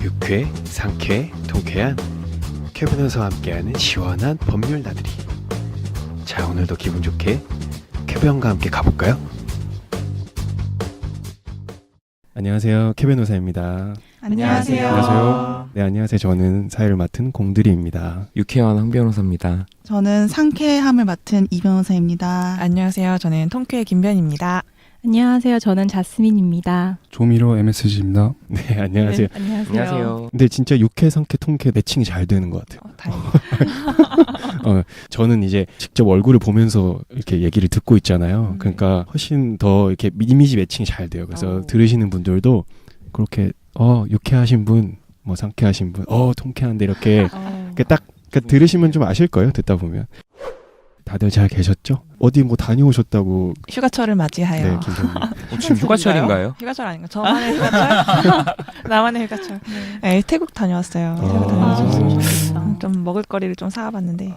유쾌, 상쾌, 통쾌한 쾌 변호사와 함께하는 시원한 법률 나들이. 자, 오늘도 기분 좋게 쾌변과 함께 가볼까요? 안녕하세요, 쾌 변호사입니다. 안녕하세요. 안녕하세요. 네, 안녕하세요. 저는 사회를 맡은 공들이입니다. 유쾌한 황 변호사입니다. 저는 상쾌함을 맡은 이 변호사입니다. 안녕하세요. 저는 통쾌 김변입니다. 안녕하세요. 저는 자스민입니다. 조미료 MSG입니다. 네, 안녕하세요. 네, 안녕하세요. 안녕하세요. 근데 진짜 유쾌, 상쾌, 통쾌 매칭이 잘 되는 것 같아요. 다행이다. 저는 이제 직접 얼굴을 보면서 이렇게 얘기를 듣고 있잖아요. 그러니까 훨씬 더 이렇게 이미지 매칭이 잘 돼요. 그래서 들으시는 분들도 그렇게 유쾌하신 분, 뭐 상쾌하신 분, 통쾌한데 이렇게 딱 그러니까 들으시면 좀 아실 거예요. 듣다 보면. 다들 잘 계셨죠? 어디 뭐 다녀오셨다고. 휴가철을 맞이하여. 네, 김정민. 지금 휴가철인가요? 휴가철 아닌가? 저만의 휴가철? 나만의 휴가철. 네, 태국 다녀왔어요. 태국 다녀와서 좀 먹을거리를 좀 사와봤는데.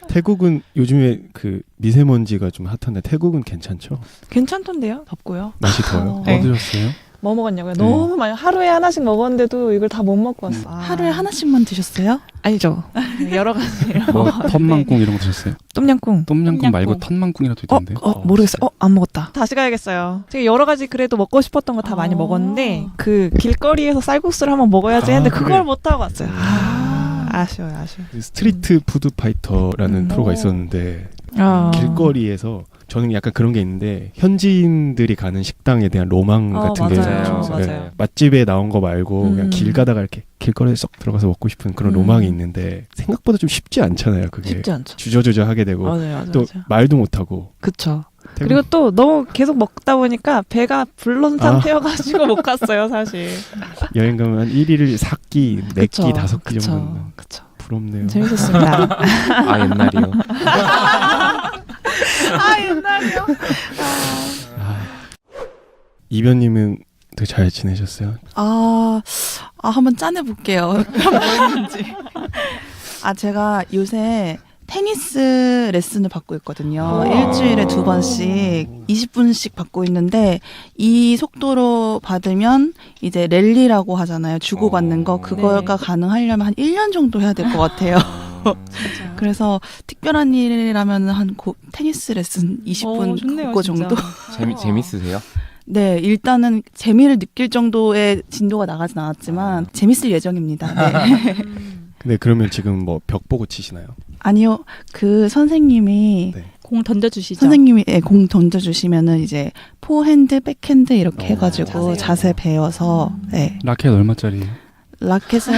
태국은 요즘에 그 미세먼지가 좀 핫한데 태국은 괜찮죠? 괜찮던데요? 덥고요. 날씨 더워요? 네. 뭐 드셨어요? 뭐 먹었냐고요? 너무 많이 하루에 하나씩 먹었는데도 이걸 다 못 먹고 왔어. 하루에 하나씩만 드셨어요? 아니죠. 여러 가지. 뭐 텀만꿍 이런 거 드셨어요? 똠양꿍. 똠양꿍 말고 텀만꿍이라도 있던데. 모르겠어요. 안 먹었다. 다시 가야겠어요. 제가 여러 가지 그래도 먹고 싶었던 거 다 많이 먹었는데 그 길거리에서 쌀국수를 한번 먹어야지 했는데 그걸 그래. 못 하고 왔어요. 아쉬워요. 스트리트 푸드 파이터라는 프로가 있었는데 길거리에서 저는 약간 그런 게 있는데 현지인들이 가는 식당에 대한 로망 같은 게 맞아요. 있어요. 맞아요. 맛집에 나온 거 말고 그냥 길 가다가 이렇게 길거리에 쏙 들어가서 먹고 싶은 그런 로망이 있는데 생각보다 좀 쉽지 않잖아요. 그게 쉽지 않죠. 주저주저 하게 되고 맞아요. 또 말도 못 하고. 그쵸. 그리고 또 너무 계속 먹다 보니까 배가 불른 상태여가지고 못 갔어요, 사실. 여행 가면 한 1일 4끼, 4끼, 그쵸. 5끼 정도는. 그쵸. 부럽네요. 재밌었습니다. 아, 옛날이요. 옛날이요? 이변님은 되게 잘 지내셨어요? 한번 짠해볼게요. 뭐였는지. 제가 요새 테니스 레슨을 받고 있거든요. 일주일에 2번씩 20분씩 받고 있는데 이 속도로 받으면 이제 랠리라고 하잖아요. 주고받는 거. 그거가 가능하려면 한 1년 정도 해야 될 것 같아요. 그래서 특별한 일이라면 한 테니스 레슨 20분 좋네요, 그거 진짜. 정도? 재밌으세요? 네, 일단은 재미를 느낄 정도의 진도가 나가진 않았지만 재밌을 예정입니다. 네. 근데 그러면 지금 뭐 벽 보고 치시나요? 아니요, 그 선생님이 네. 공 던져주시죠. 선생님이 공 던져주시면은 이제 포핸드, 백핸드 이렇게 해가지고 자세 배워서 네. 라켓 얼마짜리예요? 라켓은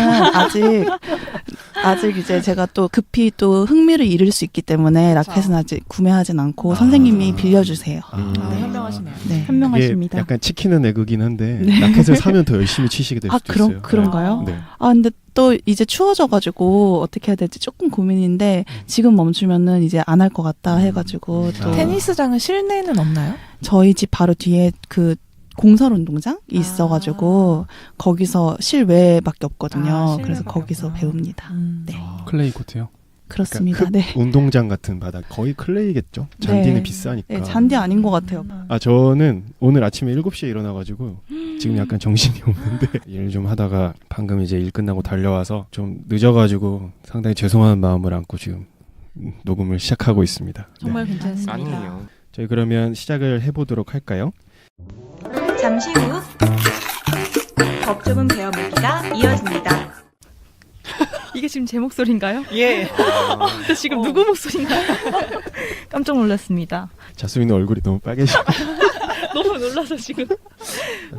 아직 이제 제가 또 급히 또 흥미를 잃을 수 있기 때문에 라켓은 아직 구매하진 않고 선생님이 빌려주세요. 현명하시네요. 네. 현명하십니다. 이게 약간 치킨은 애국이긴 한데 라켓을 사면 더 열심히 치시게 될 수도 있어요. 그런가요? 네. 근데 또 이제 추워져가지고 어떻게 해야 될지 조금 고민인데 지금 멈추면은 이제 안 할 것 같다 해가지고 또 테니스장은 실내는 없나요? 저희 집 바로 뒤에 그 공설 운동장이 있어가지고 거기서 실외밖에 없거든요. 그래서 실내밖에 거기서 없구나. 배웁니다. 네, 클레이 코트요? 그렇습니다. 네. 운동장 같은 바닥 거의 클레이겠죠. 잔디는 네. 비싸니까. 네, 잔디 아닌 것 같아요. 저는 오늘 아침에 7시에 일어나가지고 지금 약간 정신이 없는데 일 좀 하다가 방금 이제 일 끝나고 달려와서 좀 늦어가지고 상당히 죄송한 마음을 안고 지금 녹음을 시작하고 있습니다. 네. 정말 괜찮습니다. 아니에요. 저희 그러면 시작을 해보도록 할까요? 잠시 후 법조문 배워보기가 이어집니다. 이게 지금 제 목소리인가요? 예. 지금 누구 목소리인가요? 깜짝 놀랐습니다. 자수민의 얼굴이 너무 빨개지고 너무 놀라서 지금.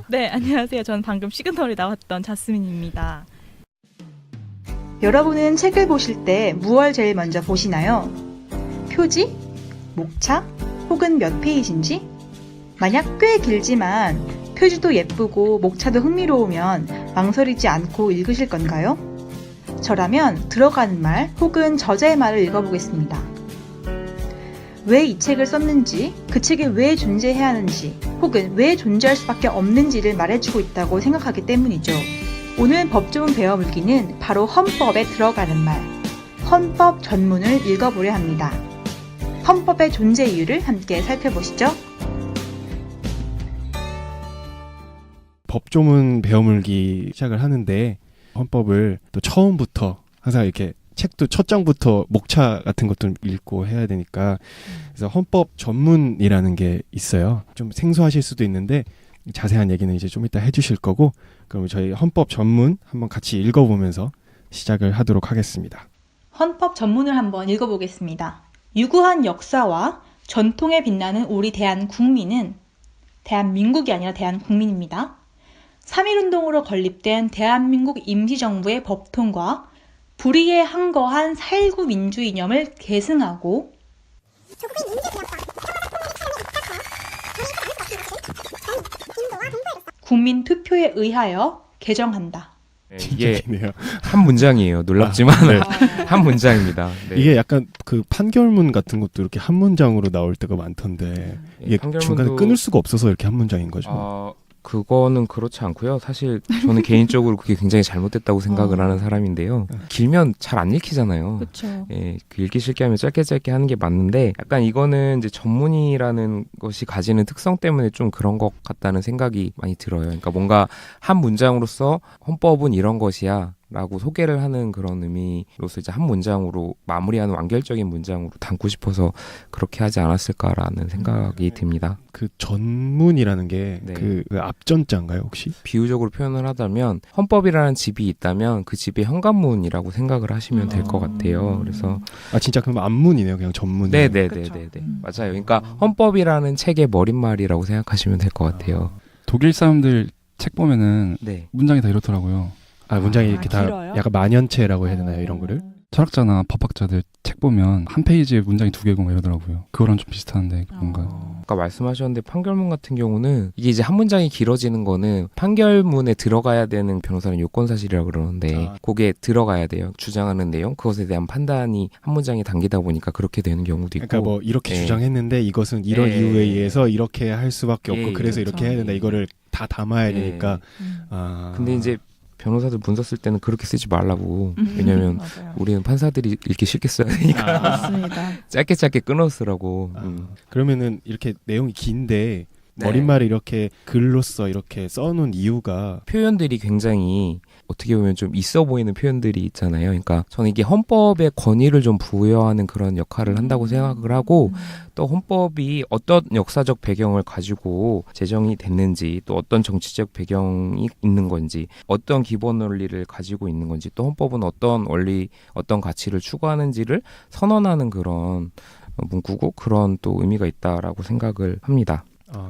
네, 안녕하세요. 저는 방금 시그널이 나왔던 자스민입니다. 여러분은 책을 보실 때 무엇을 제일 먼저 보시나요? 표지? 목차? 혹은 몇 페이지인지? 만약 꽤 길지만 표지도 예쁘고 목차도 흥미로우면 망설이지 않고 읽으실 건가요? 저라면 들어가는 말 혹은 저자의 말을 읽어보겠습니다. 왜 이 책을 썼는지, 그 책이 왜 존재해야 하는지, 혹은 왜 존재할 수밖에 없는지를 말해주고 있다고 생각하기 때문이죠. 오늘 법조문 배워물기는 바로 헌법에 들어가는 말, 헌법 전문을 읽어보려 합니다. 헌법의 존재 이유를 함께 살펴보시죠. 법조문 배워물기 시작을 하는데 헌법을 또 처음부터 항상 이렇게 책도 첫 장부터 목차 같은 것도 읽고 해야 되니까 그래서 헌법 전문이라는 게 있어요. 좀 생소하실 수도 있는데 자세한 얘기는 이제 좀 이따 해주실 거고 그럼 저희 헌법 전문 한번 같이 읽어보면서 시작을 하도록 하겠습니다. 헌법 전문을 한번 읽어보겠습니다. 유구한 역사와 전통에 빛나는 우리 대한국민은 대한민국이 아니라 대한국민입니다. 3.1운동으로 건립된 대한민국 임시정부의 법통과 불의에 항거한 4.19 민주 이념을 계승하고 국민 투표에 의하여 개정한다. 네, 진짜 이게 기네요. 한 문장이에요. 놀랍지만 네. 한 문장입니다. 네. 이게 약간 그 판결문 같은 것도 이렇게 한 문장으로 나올 때가 많던데 이게 판결문도- 중간에 끊을 수가 없어서 이렇게 한 문장인 거죠. 그거는 그렇지 않고요. 사실 저는 개인적으로 그게 굉장히 잘못됐다고 생각을 하는 사람인데요. 길면 잘 안 읽히잖아요. 그렇죠. 예, 그 읽기 쉽게 하면 짧게 하는 게 맞는데 약간 이거는 이제 전문이라는 것이 가지는 특성 때문에 좀 그런 것 같다는 생각이 많이 들어요. 그러니까 뭔가 한 문장으로서 헌법은 이런 것이야 라고 소개를 하는 그런 의미로서 이제 한 문장으로 마무리하는 완결적인 문장으로 담고 싶어서 그렇게 하지 않았을까라는 생각이 듭니다. 그 전문이라는 게 네. 그 앞전자인가요 혹시? 비유적으로 표현을 하자면 헌법이라는 집이 있다면 그 집의 현관문이라고 생각을 하시면 될 것 같아요. 그래서 아 진짜 그럼 앞문이네요 그냥 전문. 네네네네 맞아요. 그러니까 헌법이라는 책의 머릿말이라고 생각하시면 될 것 같아요. 독일 사람들 책 보면은 네. 문장이 다 이렇더라고요. 아 문장이 이렇게 다 길어요? 약간 만연체라고 해야 되나요 이런 거를? 철학자나 법학자들 책 보면 한 페이지에 문장이 2개고 막 이러더라고요. 그거랑 좀 비슷한데 뭔가 아까 말씀하셨는데 판결문 같은 경우는 이게 이제 한 문장이 길어지는 거는 판결문에 들어가야 되는 변호사는 요건사실이라고 그러는데 그게 들어가야 돼요. 주장하는 내용 그것에 대한 판단이 한 문장에 담기다 보니까 그렇게 되는 경우도 있고 그러니까 뭐 이렇게 네. 주장했는데 이것은 이런 네. 이유에 의해서 이렇게 할 수밖에 없고 예, 그래서 그렇죠. 이렇게 해야 된다 이거를 다 담아야 네. 되니까. 근데 이제 변호사들 문서 쓸 때는 그렇게 쓰지 말라고 왜냐면 맞아요. 우리는 판사들이 읽기 쉽게 써야 되니까 맞습니다. 짧게 끊어 쓰라고 그러면은 이렇게 내용이 긴데 네. 머릿말을 이렇게 글로써 이렇게 써놓은 이유가 표현들이 굉장히 어떻게 보면 좀 있어 보이는 표현들이 있잖아요. 그러니까 저는 이게 헌법의 권위를 좀 부여하는 그런 역할을 한다고 생각을 하고 또 헌법이 어떤 역사적 배경을 가지고 제정이 됐는지 또 어떤 정치적 배경이 있는 건지 어떤 기본 원리를 가지고 있는 건지 또 헌법은 어떤 원리 어떤 가치를 추구하는지를 선언하는 그런 문구고 그런 또 의미가 있다라고 생각을 합니다.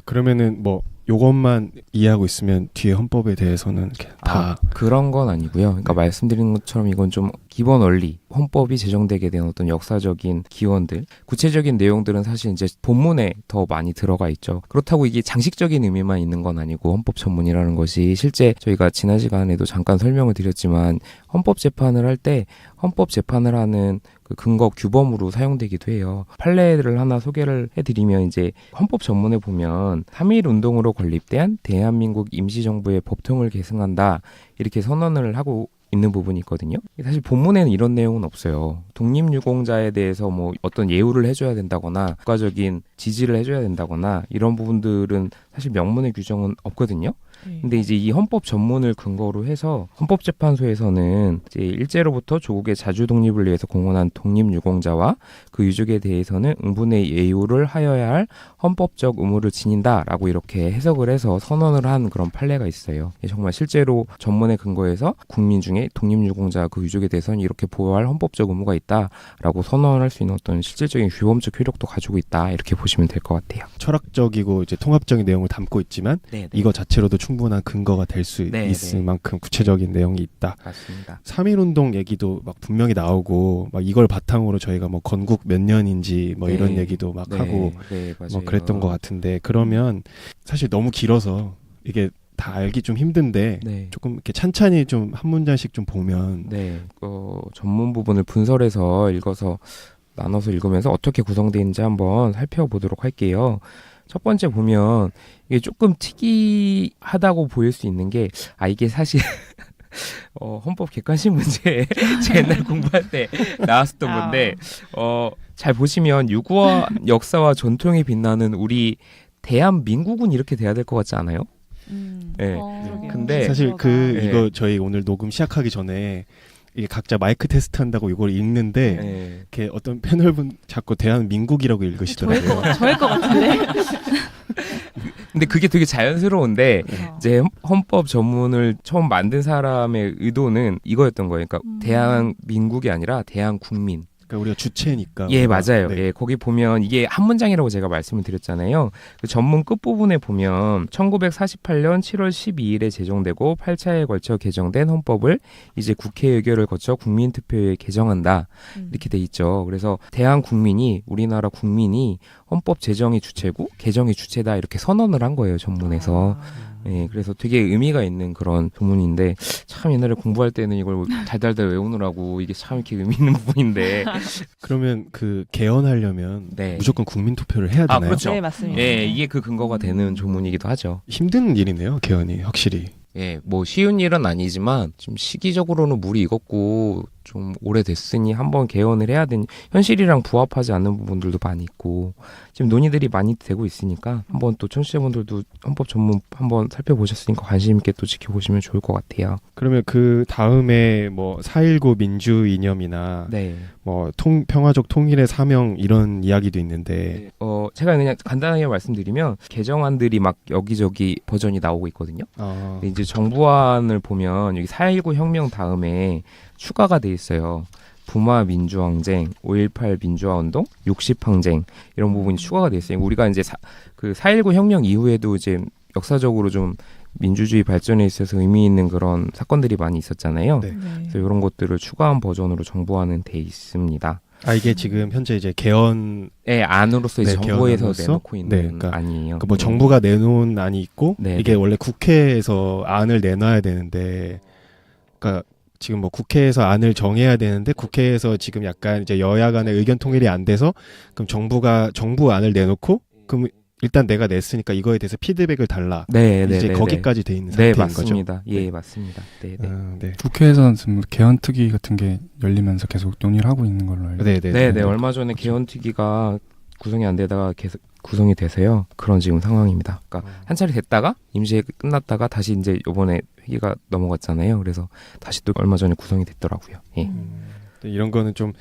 그러면은 뭐 요것만 이해하고 있으면 뒤에 헌법에 대해서는 이렇게 다 그런 건 아니고요. 그러니까 말씀드린 것처럼 이건 좀 기본 원리, 헌법이 제정되게 된 어떤 역사적인 기원들, 구체적인 내용들은 사실 이제 본문에 더 많이 들어가 있죠. 그렇다고 이게 장식적인 의미만 있는 건 아니고 헌법 전문이라는 것이 실제 저희가 지난 시간에도 잠깐 설명을 드렸지만 헌법 재판을 할 때 헌법 재판을 하는 그 근거 규범으로 사용되기도 해요. 판례를 하나 소개를 해드리면 이제 헌법 전문에 보면 3.1 운동으로 건립된 대한민국 임시정부의 법통을 계승한다 이렇게 선언을 하고 있는 부분이 있거든요. 사실 본문에는 이런 내용은 없어요. 독립유공자에 대해서 뭐 어떤 예우를 해줘야 된다거나 국가적인 지지를 해줘야 된다거나 이런 부분들은 사실 명문의 규정은 없거든요. 근데 이제 이 헌법 전문을 근거로 해서 헌법재판소에서는 이제 일제로부터 조국의 자주 독립을 위해서 공헌한 독립유공자와 그 유족에 대해서는 응분의 예우를 하여야 할 헌법적 의무를 지닌다라고 이렇게 해석을 해서 선언을 한 그런 판례가 있어요. 정말 실제로 전문에 근거해서 국민 중에 독립유공자 그 유족에 대해서는 이렇게 보호할 헌법적 의무가 있다라고 선언할 수 있는 어떤 실질적인 규범적 효력도 가지고 있다 이렇게 보시면 될 것 같아요. 철학적이고 이제 통합적인 내용을 담고 있지만 네. 이거 자체로도 충분한 근거가 될 수 네, 있을 네. 만큼 구체적인 내용이 있다. 맞습니다. 3.1운동 얘기도 막 분명히 나오고 막 이걸 바탕으로 저희가 뭐 건국 몇 년인지 뭐 이런 네. 얘기도 막 네, 하고 네, 맞아요. 뭐 그랬던 것 같은데 그러면 사실 너무 길어서 이게 다 알기 좀 힘든데 네. 조금 이렇게 찬찬히 좀 한 문장씩 좀 보면 네, 전문 부분을 분설해서 읽어서 나눠서 읽으면서 어떻게 구성되어 있는지 한번 살펴보도록 할게요. 첫 번째 보면 이게 조금 특이하다고 보일 수 있는 게 이게 사실 헌법 객관식 문제 제 옛날 공부할 때 나왔었던 건데 잘 보시면 유구한 역사와 전통이 빛나는 우리 대한민국은 이렇게 돼야 될 것 같지 않아요? 예. 그러게요. 근데 사실 네. 이거 저희 오늘 녹음 시작하기 전에 이게 각자 마이크 테스트 한다고 이걸 읽는데 예. 이렇게 어떤 패널분 자꾸 대한민국이라고 읽으시더라고요. 저일 것 같은데. 근데 그게 되게 자연스러운데 네. 이제 헌법 전문을 처음 만든 사람의 의도는 이거였던 거예요. 그러니까 대한민국이 아니라 대한국민. 그러니까 우리가 주체니까. 예, 맞아요. 네. 예, 거기 보면 이게 한 문장이라고 제가 말씀을 드렸잖아요. 그 전문 끝부분에 보면 1948년 7월 12일에 제정되고 8차에 걸쳐 개정된 헌법을 이제 국회 의결을 거쳐 국민투표에 개정한다. 이렇게 돼 있죠. 그래서 대한국민이 우리나라 국민이 헌법 제정의 주체고 개정의 주체다 이렇게 선언을 한 거예요. 전문에서. 예, 그래서 되게 의미가 있는 그런 조문인데 참 옛날에 공부할 때는 이걸 달달달 외우느라고 이게 참 이렇게 의미 있는 부분인데 그러면 그 개헌하려면 네. 무조건 국민 투표를 해야 되나요? 그렇죠. 네, 맞습니다. 예, 이게 그 근거가 되는 조문이기도 하죠. 힘든 일이네요, 개헌이 확실히. 예, 뭐 쉬운 일은 아니지만 좀 시기적으로는 물이 익었고 좀 오래됐으니 한번 개헌을 해야 되니 현실이랑 부합하지 않는 부분들도 많이 있고 지금 논의들이 많이 되고 있으니까 한번 또 청취자분들도 헌법 전문 한번 살펴보셨으니까 관심 있게 또 지켜보시면 좋을 것 같아요. 그러면 그 다음에 뭐 4.19 민주 이념이나 네. 뭐 평화적 통일의 사명 이런 이야기도 있는데 제가 그냥 간단하게 말씀드리면 개정안들이 막 여기저기 버전이 나오고 있거든요. 근데 이제 정부안을 보면 여기 4.19 혁명 다음에 추가가 돼 있어요. 부마 민주항쟁, 5.18 민주화운동, 60항쟁 이런 부분이 추가가 돼 있어요. 우리가 이제 그 4.19 혁명 이후에도 이제 역사적으로 좀 민주주의 발전에 있어서 의미 있는 그런 사건들이 많이 있었잖아요. 네. 그래서 이런 것들을 추가한 버전으로 정부화는 돼 있습니다. 이게 지금 현재 이제 개헌 네, 안으로서 이제 네, 정부에서 개헌안으로서? 내놓고 있는 네, 그러니까 안이에요. 뭐 정부가 내놓은 안이 있고 네, 이게 네. 원래 국회에서 안을 내놔야 되는데 그러니까 지금 뭐 국회에서 안을 정해야 되는데 국회에서 지금 약간 이제 여야 간의 의견 통일이 안 돼서 그럼 정부 안을 내놓고 그럼 일단 내가 냈으니까 이거에 대해서 피드백을 달라. 네, 이제 네, 거기까지 돼 있는 네, 상태인 거죠. 맞습니다. 예, 네. 맞습니다. 네, 네. 네. 국회에서는 지금 개헌 특위 같은 게 열리면서 계속 논의를 하고 있는 걸로 알고 네, 네, 네, 네. 얼마 전에 개헌특위가 구성이 안 되다가 계속 구성이 돼서요. 그런 지금 상황입니다. 그러니까 한 차례 됐다가 임시회 끝났다가 다시 이제 이번에 회기가 넘어갔잖아요. 그래서 다시 또 얼마 전에 구성이 됐더라고요. 예. 이런 거는 좀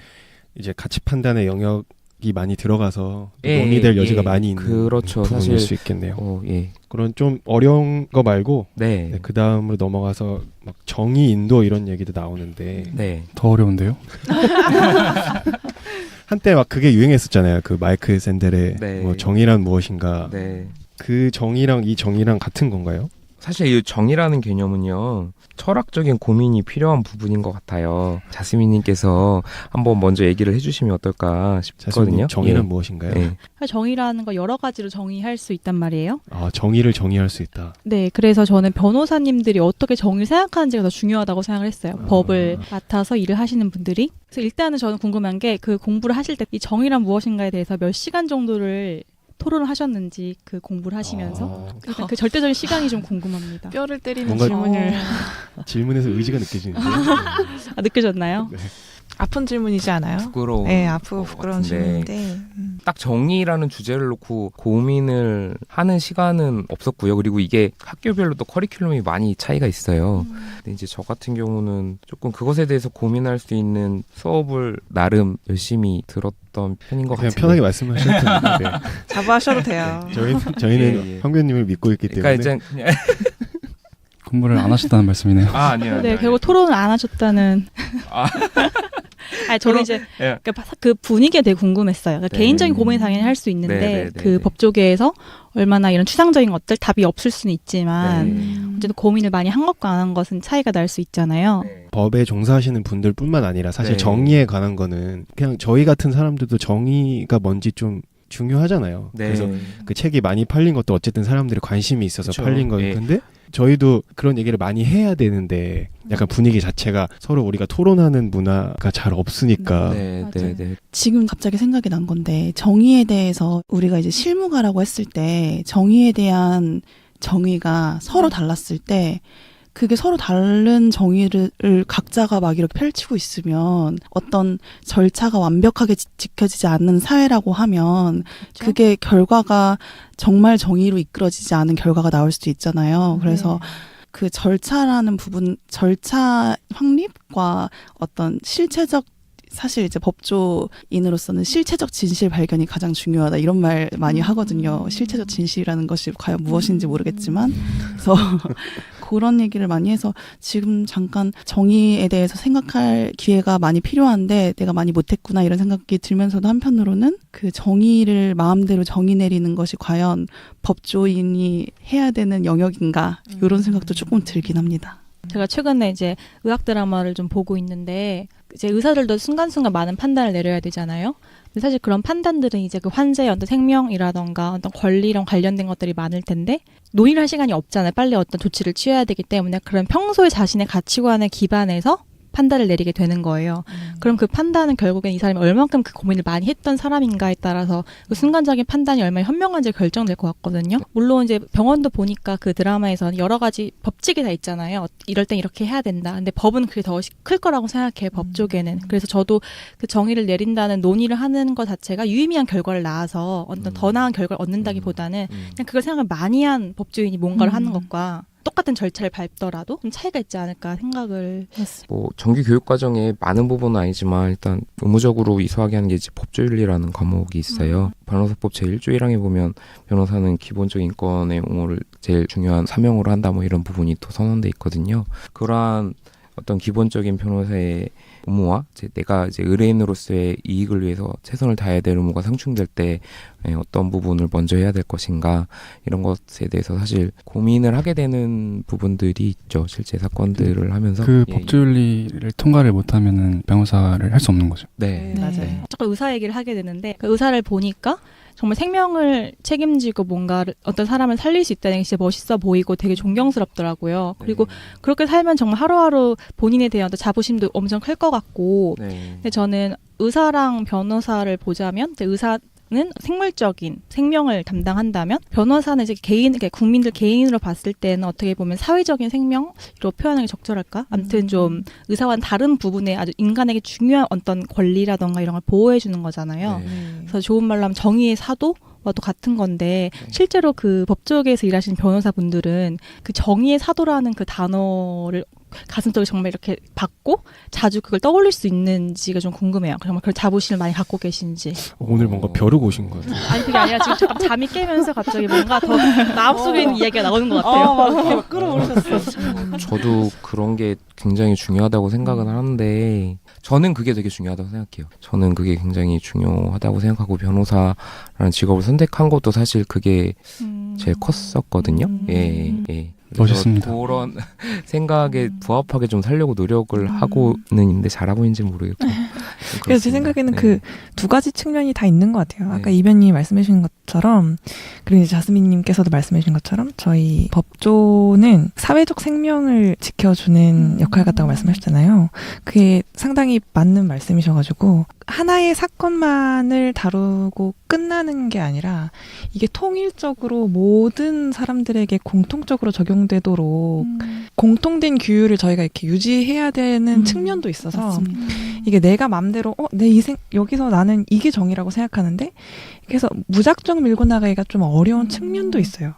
이제 가치 판단의 영역이 많이 들어가서 예, 논의될 예, 여지가 예. 많이 있는 그렇죠. 부분일 사실 수 있겠네요. 예. 그런 좀 어려운 거 말고 네. 네, 그 다음으로 넘어가서 막 정의 인도 이런 얘기도 나오는데 네. 더 어려운데요? 한때 막 그게 유행했었잖아요. 그 마이클 샌델의 네. 뭐 정의란 무엇인가. 네. 그 정의랑 이 정의랑 같은 건가요? 사실 이 정의라는 개념은요. 철학적인 고민이 필요한 부분인 것 같아요. 자스민님께서 한번 먼저 얘기를 해주시면 어떨까 싶거든요. 자수님, 정의란 예. 무엇인가요? 예. 정의라는 거 여러 가지로 정의할 수 있단 말이에요. 정의를 정의할 수 있다. 네, 그래서 저는 변호사님들이 어떻게 정의를 생각하는지가 더 중요하다고 생각을 했어요. 법을 맡아서 일을 하시는 분들이. 그래서 일단은 저는 궁금한 게 그 공부를 하실 때 이 정의란 무엇인가에 대해서 몇 시간 정도를 토론을 하셨는지 그 공부를 하시면서 일단 그 절대적인 시간이 좀 궁금합니다. 뼈를 때리는 뭔가- 질문을 질문에서 의지가 느껴지는데요. 느껴졌나요? 네. 아픈 질문이지 않아요? 부끄러운. 네, 아프고 것 부끄러운 같은데 질문인데 딱 정의라는 주제를 놓고 고민을 하는 시간은 없었고요. 그리고 이게 학교별로 또 커리큘럼이 많이 차이가 있어요. 근데 이제 저 같은 경우는 조금 그것에 대해서 고민할 수 있는 수업을 나름 열심히 들었던 편인 것 그냥 같아요. 편하게 말씀하셔도 되는데 자부하셔도 돼요. 저희는 예, 예. 황교님을 믿고 있기 때문에 그러니까 이제 그냥 공부를 안 하셨다는 말씀이네요. 아니요. 네, 결국 토론을 안 하셨다는. 아. 아니, 저는 이제 예. 그 분위기가 되게 궁금했어요. 그러니까 네. 개인적인 고민 당연히 할 수 있는데 네, 네, 네, 그 네. 법조계에서 얼마나 이런 추상적인 것들 답이 없을 수는 있지만 네. 어쨌든 고민을 많이 한 것과 안 한 것은 차이가 날 수 있잖아요. 네. 법에 종사하시는 분들뿐만 아니라 사실 네. 정의에 관한 거는 그냥 저희 같은 사람들도 정의가 뭔지 좀 중요하잖아요. 네. 그래서 그 책이 많이 팔린 것도 어쨌든 사람들이 관심이 있어서 그쵸. 팔린 거예요. 예. 근데 저희도 그런 얘기를 많이 해야 되는데 약간 분위기 자체가 서로 우리가 토론하는 문화가 잘 없으니까 네, 맞아요. 네, 네. 지금 갑자기 생각이 난 건데 정의에 대해서 우리가 이제 실무가라고 했을 때 정의에 대한 정의가 서로 달랐을 때 그게 서로 다른 정의를 각자가 막 이렇게 펼치고 있으면 어떤 절차가 완벽하게 지켜지지 않는 사회라고 하면 그렇죠? 그게 결과가 정말 정의로 이끌어지지 않은 결과가 나올 수도 있잖아요. 그래서 그 절차라는 부분, 절차 확립과 어떤 실체적 사실 이제 법조인으로서는 실체적 진실 발견이 가장 중요하다 이런 말 많이 하거든요. 실체적 진실이라는 것이 과연 무엇인지 모르겠지만 그래서 그런 얘기를 많이 해서 지금 잠깐 정의에 대해서 생각할 기회가 많이 필요한데 내가 많이 못했구나 이런 생각이 들면서도 한편으로는 그 정의를 마음대로 정의 내리는 것이 과연 법조인이 해야 되는 영역인가 이런 생각도 조금 들긴 합니다. 제가 최근에 이제 의학 드라마를 좀 보고 있는데 이제 의사들도 순간순간 많은 판단을 내려야 되잖아요. 근데 사실 그런 판단들은 이제 그 환자의 어떤 생명이라던가 어떤 권리랑 관련된 것들이 많을 텐데 논의를 할 시간이 없잖아요. 빨리 어떤 조치를 취해야 되기 때문에 그런 평소에 자신의 가치관에 기반해서 판단을 내리게 되는 거예요. 그럼 그 판단은 결국엔 이 사람이 얼만큼 그 고민을 많이 했던 사람인가에 따라서 그 순간적인 판단이 얼마나 현명한지 결정될 것 같거든요. 물론 이제 병원도 보니까 그 드라마에서는 여러 가지 법칙이 다 있잖아요. 이럴 땐 이렇게 해야 된다. 근데 법은 그게 더 클 거라고 생각해요. 법 쪽에는. 그래서 저도 그 정의를 내린다는 논의를 하는 것 자체가 유의미한 결과를 낳아서 어떤 더 나은 결과를 얻는다기보다는 그냥 그걸 생각을 많이 한 법조인이 뭔가를 하는 것과 똑같은 절차를 밟더라도 좀 차이가 있지 않을까 생각을 했어요. 뭐 정규 교육 과정에 많은 부분은 아니지만 일단 의무적으로 이수하게 하는 게 이제 법조윤리라는 과목이 있어요. 변호사법 제1조 1항에 보면 변호사는 기본적 인권의 옹호를 제일 중요한 사명으로 한다 뭐 이런 부분이 또 선언돼 있거든요. 그러한 어떤 기본적인 변호사의 의무와 내가 이제 의뢰인으로서의 이익을 위해서 최선을 다해야 될 의무가 상충될 때 어떤 부분을 먼저 해야 될 것인가 이런 것에 대해서 사실 고민을 하게 되는 부분들이 있죠. 실제 사건들을 하면서 그 법조윤리를 통과를 못하면은 변호사를 할 수 없는 거죠. 네. 맞아요. 잠깐 의사 얘기를 하게 되는데 그 의사를 보니까 정말 생명을 책임지고 뭔가를 어떤 사람을 살릴 수 있다는 게 진짜 멋있어 보이고 되게 존경스럽더라고요. 그리고 그렇게 살면 정말 하루하루 본인에 대한 어떤 자부심도 엄청 클 것 같고 근데 저는 의사랑 변호사를 보자면 의사는 생물적인 생명을 담당한다면 변호사는 이제 개인, 그러니까 국민들 개인으로 봤을 때는 어떻게 보면 사회적인 생명으로 표현하기 적절할까? 아무튼 좀 의사와는 다른 부분에 아주 인간에게 중요한 어떤 권리라던가 이런 걸 보호해 주는 거잖아요. 그래서 좋은 말로 하면 정의의 사도와도 같은 건데 실제로 그 법조계에서 일하시는 변호사분들은 그 정의의 사도라는 그 단어를 가슴속에 정말 이렇게 받고 자주 그걸 떠올릴 수 있는지가 좀 궁금해요. 정말 그런 자부심을 많이 갖고 계신지. 오늘 뭔가 벼르고 오신 것 같아요. 아니 그게 아니라 지금 잠깐 잠이 깨면서 갑자기 뭔가 더 마음속에 있는 이야기가 나오는 것 같아요. 막 끌어오르셨어요. 저도 그런 게 굉장히 중요하다고 생각은 하는데 저는 그게 되게 중요하다고 생각해요. 저는 그게 굉장히 중요하다고 생각하고 변호사라는 직업을 선택한 것도 사실 그게 제일 컸었거든요. 예. 멋있습니다. 그런 생각에 부합하게 좀 살려고 노력을 하고는 있는데 잘하고 있는지 모르겠고. 그래서 제 생각에는 네. 그 두 가지 측면이 다 있는 것 같아요. 아까 네. 이변님이 말씀해 주신 것처럼 그리고 이제 자스민님께서도 말씀해 주신 것처럼 저희 법조는 사회적 생명을 지켜주는 역할 같다고 말씀하셨잖아요. 그게 상당히 맞는 말씀이셔가지고 하나의 사건만을 다루고 끝나는 게 아니라 이게 통일적으로 모든 사람들에게 공통적으로 적용되도록 공통된 규율을 저희가 이렇게 유지해야 되는 측면도 있어서 맞습니다. 이게 내가 맘대로 여기서 나는 이게 정의라고 생각하는데 그래서 무작정 밀고 나가기가 좀 어려운 측면도 있어요.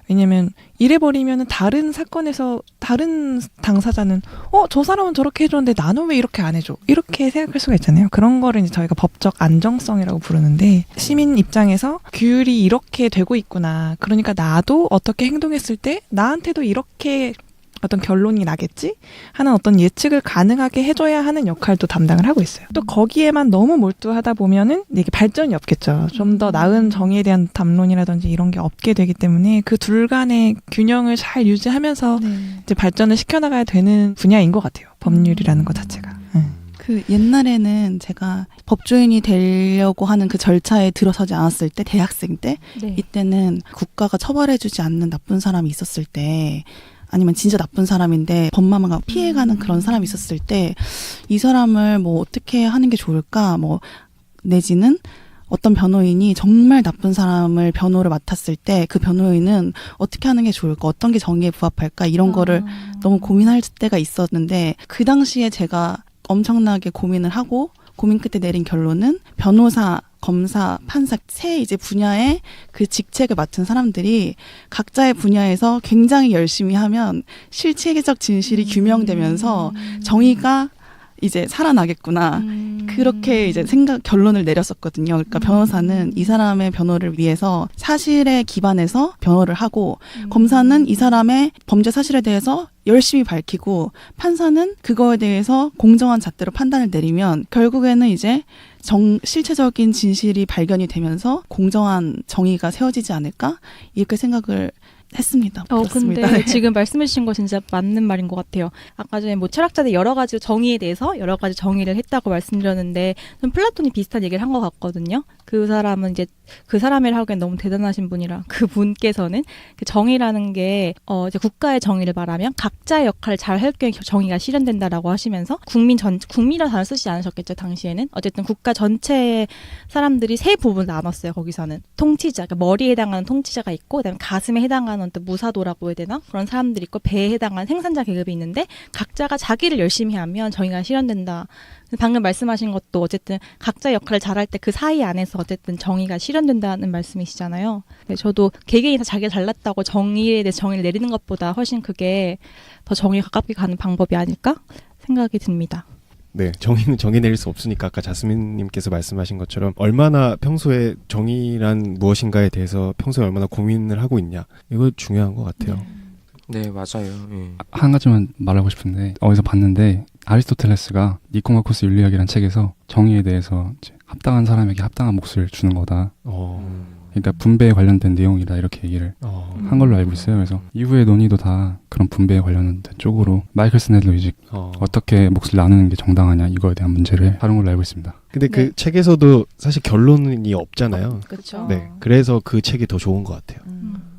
왜냐면 이래버리면 다른 사건에서 다른 당사자는 저 사람은 저렇게 해줬는데 나는 왜 이렇게 안 해줘? 이렇게 생각할 수가 있잖아요. 그런 거를 이제 저희가 법적 안정성이라고 부르는데 시민 입장에서 규율이 이렇게 되고 있구나. 그러니까 나도 어떻게 행동했을 때 나한테도 이렇게 어떤 결론이 나겠지 하는 어떤 예측을 가능하게 해줘야 하는 역할도 담당을 하고 있어요. 또 거기에만 너무 몰두하다 보면은 이게 발전이 없겠죠. 좀 더 나은 정의에 대한 담론이라든지 이런 게 없게 되기 때문에 그 둘 간의 균형을 잘 유지하면서 이제 발전을 시켜나가야 되는 분야인 것 같아요. 법률이라는 것 자체가. 그 옛날에는 제가 법조인이 되려고 하는 그 절차에 들어서지 않았을 때 대학생 때 네. 이때는 국가가 처벌해주지 않는 나쁜 사람이 있었을 때 아니면 진짜 나쁜 사람인데 법마마가 피해가는 그런 사람이 있었을 때 이 사람을 뭐 어떻게 하는 게 좋을까 뭐 내지는 어떤 변호인이 정말 나쁜 사람을 변호를 맡았을 때 그 변호인은 어떻게 하는 게 좋을까, 어떤 게 정의에 부합할까 이런 거를 너무 고민할 때가 있었는데 그 당시에 제가 엄청나게 고민을 하고 고민 끝에 내린 결론은 변호사, 검사, 판사 세 이제 분야의 그 직책을 맡은 사람들이 각자의 분야에서 굉장히 열심히 하면 실체적 진실이 규명되면서 정의가 이제 살아나겠구나. 그렇게 이제 결론을 내렸었거든요. 그러니까 변호사는 이 사람의 변호를 위해서 사실에 기반해서 변호를 하고, 검사는 이 사람의 범죄 사실에 대해서 열심히 밝히고, 판사는 그거에 대해서 공정한 잣대로 판단을 내리면 결국에는 이제 실체적인 진실이 발견이 되면서 공정한 정의가 세워지지 않을까? 이렇게 생각을 했습니다. 그렇습니다. 근데 네. 지금 말씀해 주신 거 진짜 맞는 말인 것 같아요. 아까 전에 뭐 철학자들 여러 가지 정의에 대해서 여러 가지 정의를 했다고 말씀드렸는데 좀 플라톤이 비슷한 얘기를 한 것 같거든요. 그 사람은 이제 그 사람이라 하기엔 너무 대단하신 분이라 그 분께서는 그 정의라는 게 이제 국가의 정의를 말하면 각자의 역할을 잘 할 경우에 정의가 실현된다라고 하시면서 국민이라는 단어 쓰지 않으셨겠죠, 당시에는. 어쨌든 국가 전체의 사람들이 세 부분 나눴어요. 거기서는 통치자, 그러니까 머리에 해당하는 통치자가 있고, 그다음에 가슴에 해당하는 어떤 무사도라고 해야 되나, 그런 사람들이 있고, 배에 해당하는 생산자 계급이 있는데 각자가 자기를 열심히 하면 정의가 실현된다. 방금 말씀하신 것도 어쨌든 각자의 역할을 잘할 때 그 사이 안에서 어쨌든 정의가 실현된다는 말씀이시잖아요. 네, 저도 개개인이 다 자기가 잘났다고 정의에 대해서 정의를 내리는 것보다 훨씬 그게 더 정의에 가깝게 가는 방법이 아닐까 생각이 듭니다. 네, 정의는 정의 내릴 수 없으니까 아까 자스민님께서 말씀하신 것처럼 얼마나 평소에 정의란 무엇인가에 대해서 평소에 얼마나 고민을 하고 있냐, 이거 중요한 것 같아요. 네, 맞아요. 예. 한 가지만 말하고 싶은데 어디서 봤는데 아리스토텔레스가 니코마코스 윤리학이라는 책에서 정의에 대해서 이제 합당한 사람에게 합당한 몫을 주는 거다. 그러니까 분배에 관련된 내용이다, 이렇게 얘기를 한 걸로 알고 있어요. 그래서 이후의 논의도 다 그런 분배에 관련된 쪽으로 마이클 스네들로이지 어떻게 몫을 나누는 게 정당하냐, 이거에 대한 문제를 다룬 걸로 알고 있습니다. 근데 그 네. 책에서도 사실 결론이 없잖아요. 그렇죠. 네, 그래서 그 책이 더 좋은 것 같아요.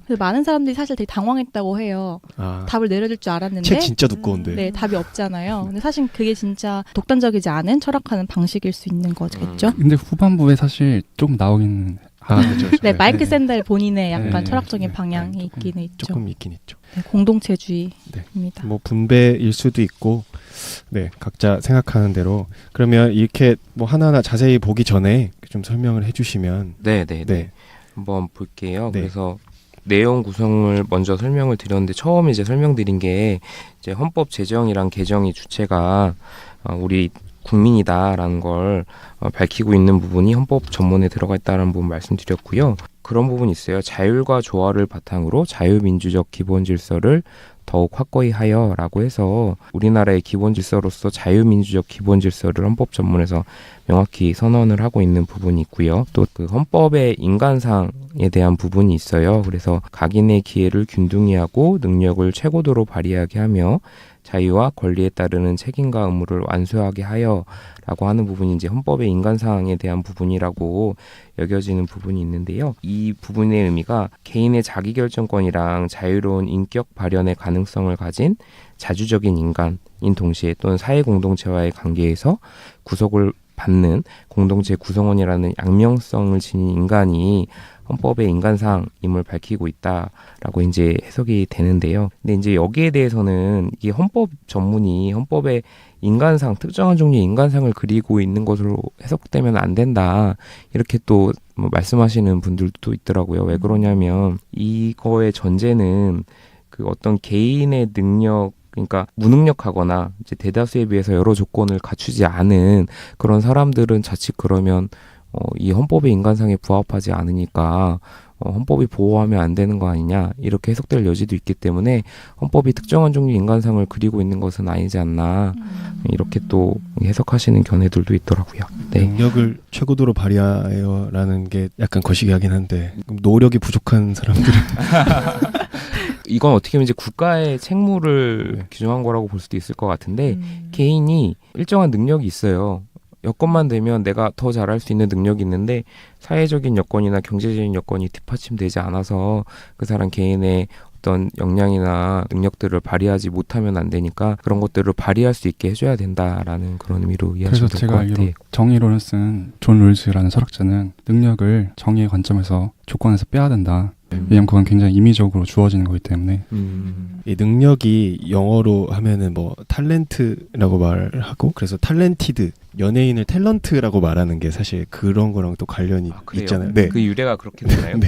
그래서 많은 사람들이 사실 되게 당황했다고 해요. 답을 내려줄 줄 알았는데 책 진짜 두꺼운데. 네, 답이 없잖아요. 근데 사실 그게 진짜 독단적이지 않은 철학하는 방식일 수 있는 거겠죠. 근데 후반부에 사실 조금 나오긴 그렇죠. 네, 마이클 샌델 본인의 약간 네, 철학적인 네, 방향이 네, 있기는 있죠. 조금 있긴 있죠. 네, 공동체주의입니다. 뭐 분배일 수도 있고, 네, 각자 생각하는 대로. 그러면 이렇게 뭐 하나하나 자세히 보기 전에 좀 설명을 해주시면. 네. 한번 볼게요. 네. 그래서 내용 구성을 먼저 설명을 드렸는데, 처음 이제 설명드린 게 이제 헌법 제정이랑 개정이 주체가 우리 국민이다라는 걸 밝히고 있는 부분이 헌법 전문에 들어가 있다는 부분 말씀드렸고요. 그런 부분이 있어요. 자율과 조화를 바탕으로 자유민주적 기본 질서를 더욱 확고히 하여라고 해서 우리나라의 기본 질서로서 자유민주적 기본 질서를 헌법 전문에서 명확히 선언을 하고 있는 부분이 있고요. 또 그 헌법의 인간상에 대한 부분이 있어요. 그래서 각인의 기회를 균등히 하고 능력을 최고도로 발휘하게 하며 자유와 권리에 따르는 책임과 의무를 완수하게 하여라고 하는 부분이 이제 헌법의 인간상에 대한 부분이라고 여겨지는 부분이 있는데요. 이 부분의 의미가 개인의 자기결정권이랑 자유로운 인격 발현의 가능성을 가진 자주적인 인간인 동시에 또는 사회 공동체와의 관계에서 구속을 받는 공동체 구성원이라는 양명성을 지닌 인간이 헌법의 인간상임을 밝히고 있다라고 이제 해석이 되는데요. 근데 이제 여기에 대해서는 이 헌법 전문이 헌법의 인간상, 특정한 종류의 인간상을 그리고 있는 것으로 해석되면 안 된다, 이렇게 또 뭐 말씀하시는 분들도 있더라고요. 왜 그러냐면 이거의 전제는 그 어떤 개인의 능력, 그러니까 무능력하거나 이제 대다수에 비해서 여러 조건을 갖추지 않은 그런 사람들은 자칫 그러면 이 헌법의 인간상에 부합하지 않으니까 헌법이 보호하면 안 되는 거 아니냐, 이렇게 해석될 여지도 있기 때문에 헌법이 특정한 종류의 인간상을 그리고 있는 것은 아니지 않나, 이렇게 또 해석하시는 견해들도 있더라고요. 네. 능력을 최고도로 발휘하여라는 게 약간 거시기하긴 한데, 그럼 노력이 부족한 사람들은 이건 어떻게 보면 이제 국가의 책무를 규정한 거라고 볼 수도 있을 것 같은데, 개인이 일정한 능력이 있어요. 여건만 되면 내가 더 잘할 수 있는 능력이 있는데 사회적인 여건이나 경제적인 여건이 뒷받침되지 않아서 그 사람 개인의 어떤 역량이나 능력들을 발휘하지 못하면 안 되니까 그런 것들을 발휘할 수 있게 해줘야 된다라는 그런 의미로 이해하시면 그래서 될 것 제가 같아요. 알기로 정의론을 쓴 존 룰즈라는 철학자는 능력을 정의의 관점에서 조건에서 빼야 된다. 왜냐면 그건 굉장히 임의적으로 주어지는 거기 때문에. 이 능력이 영어로 하면은 뭐 탤런트라고 말하고 그래서 탤런티드 연예인을 탤런트라고 말하는 게 사실 그런 거랑 또 관련이 그래요? 있잖아요. 네. 그 유래가 그렇게 되나요? 네.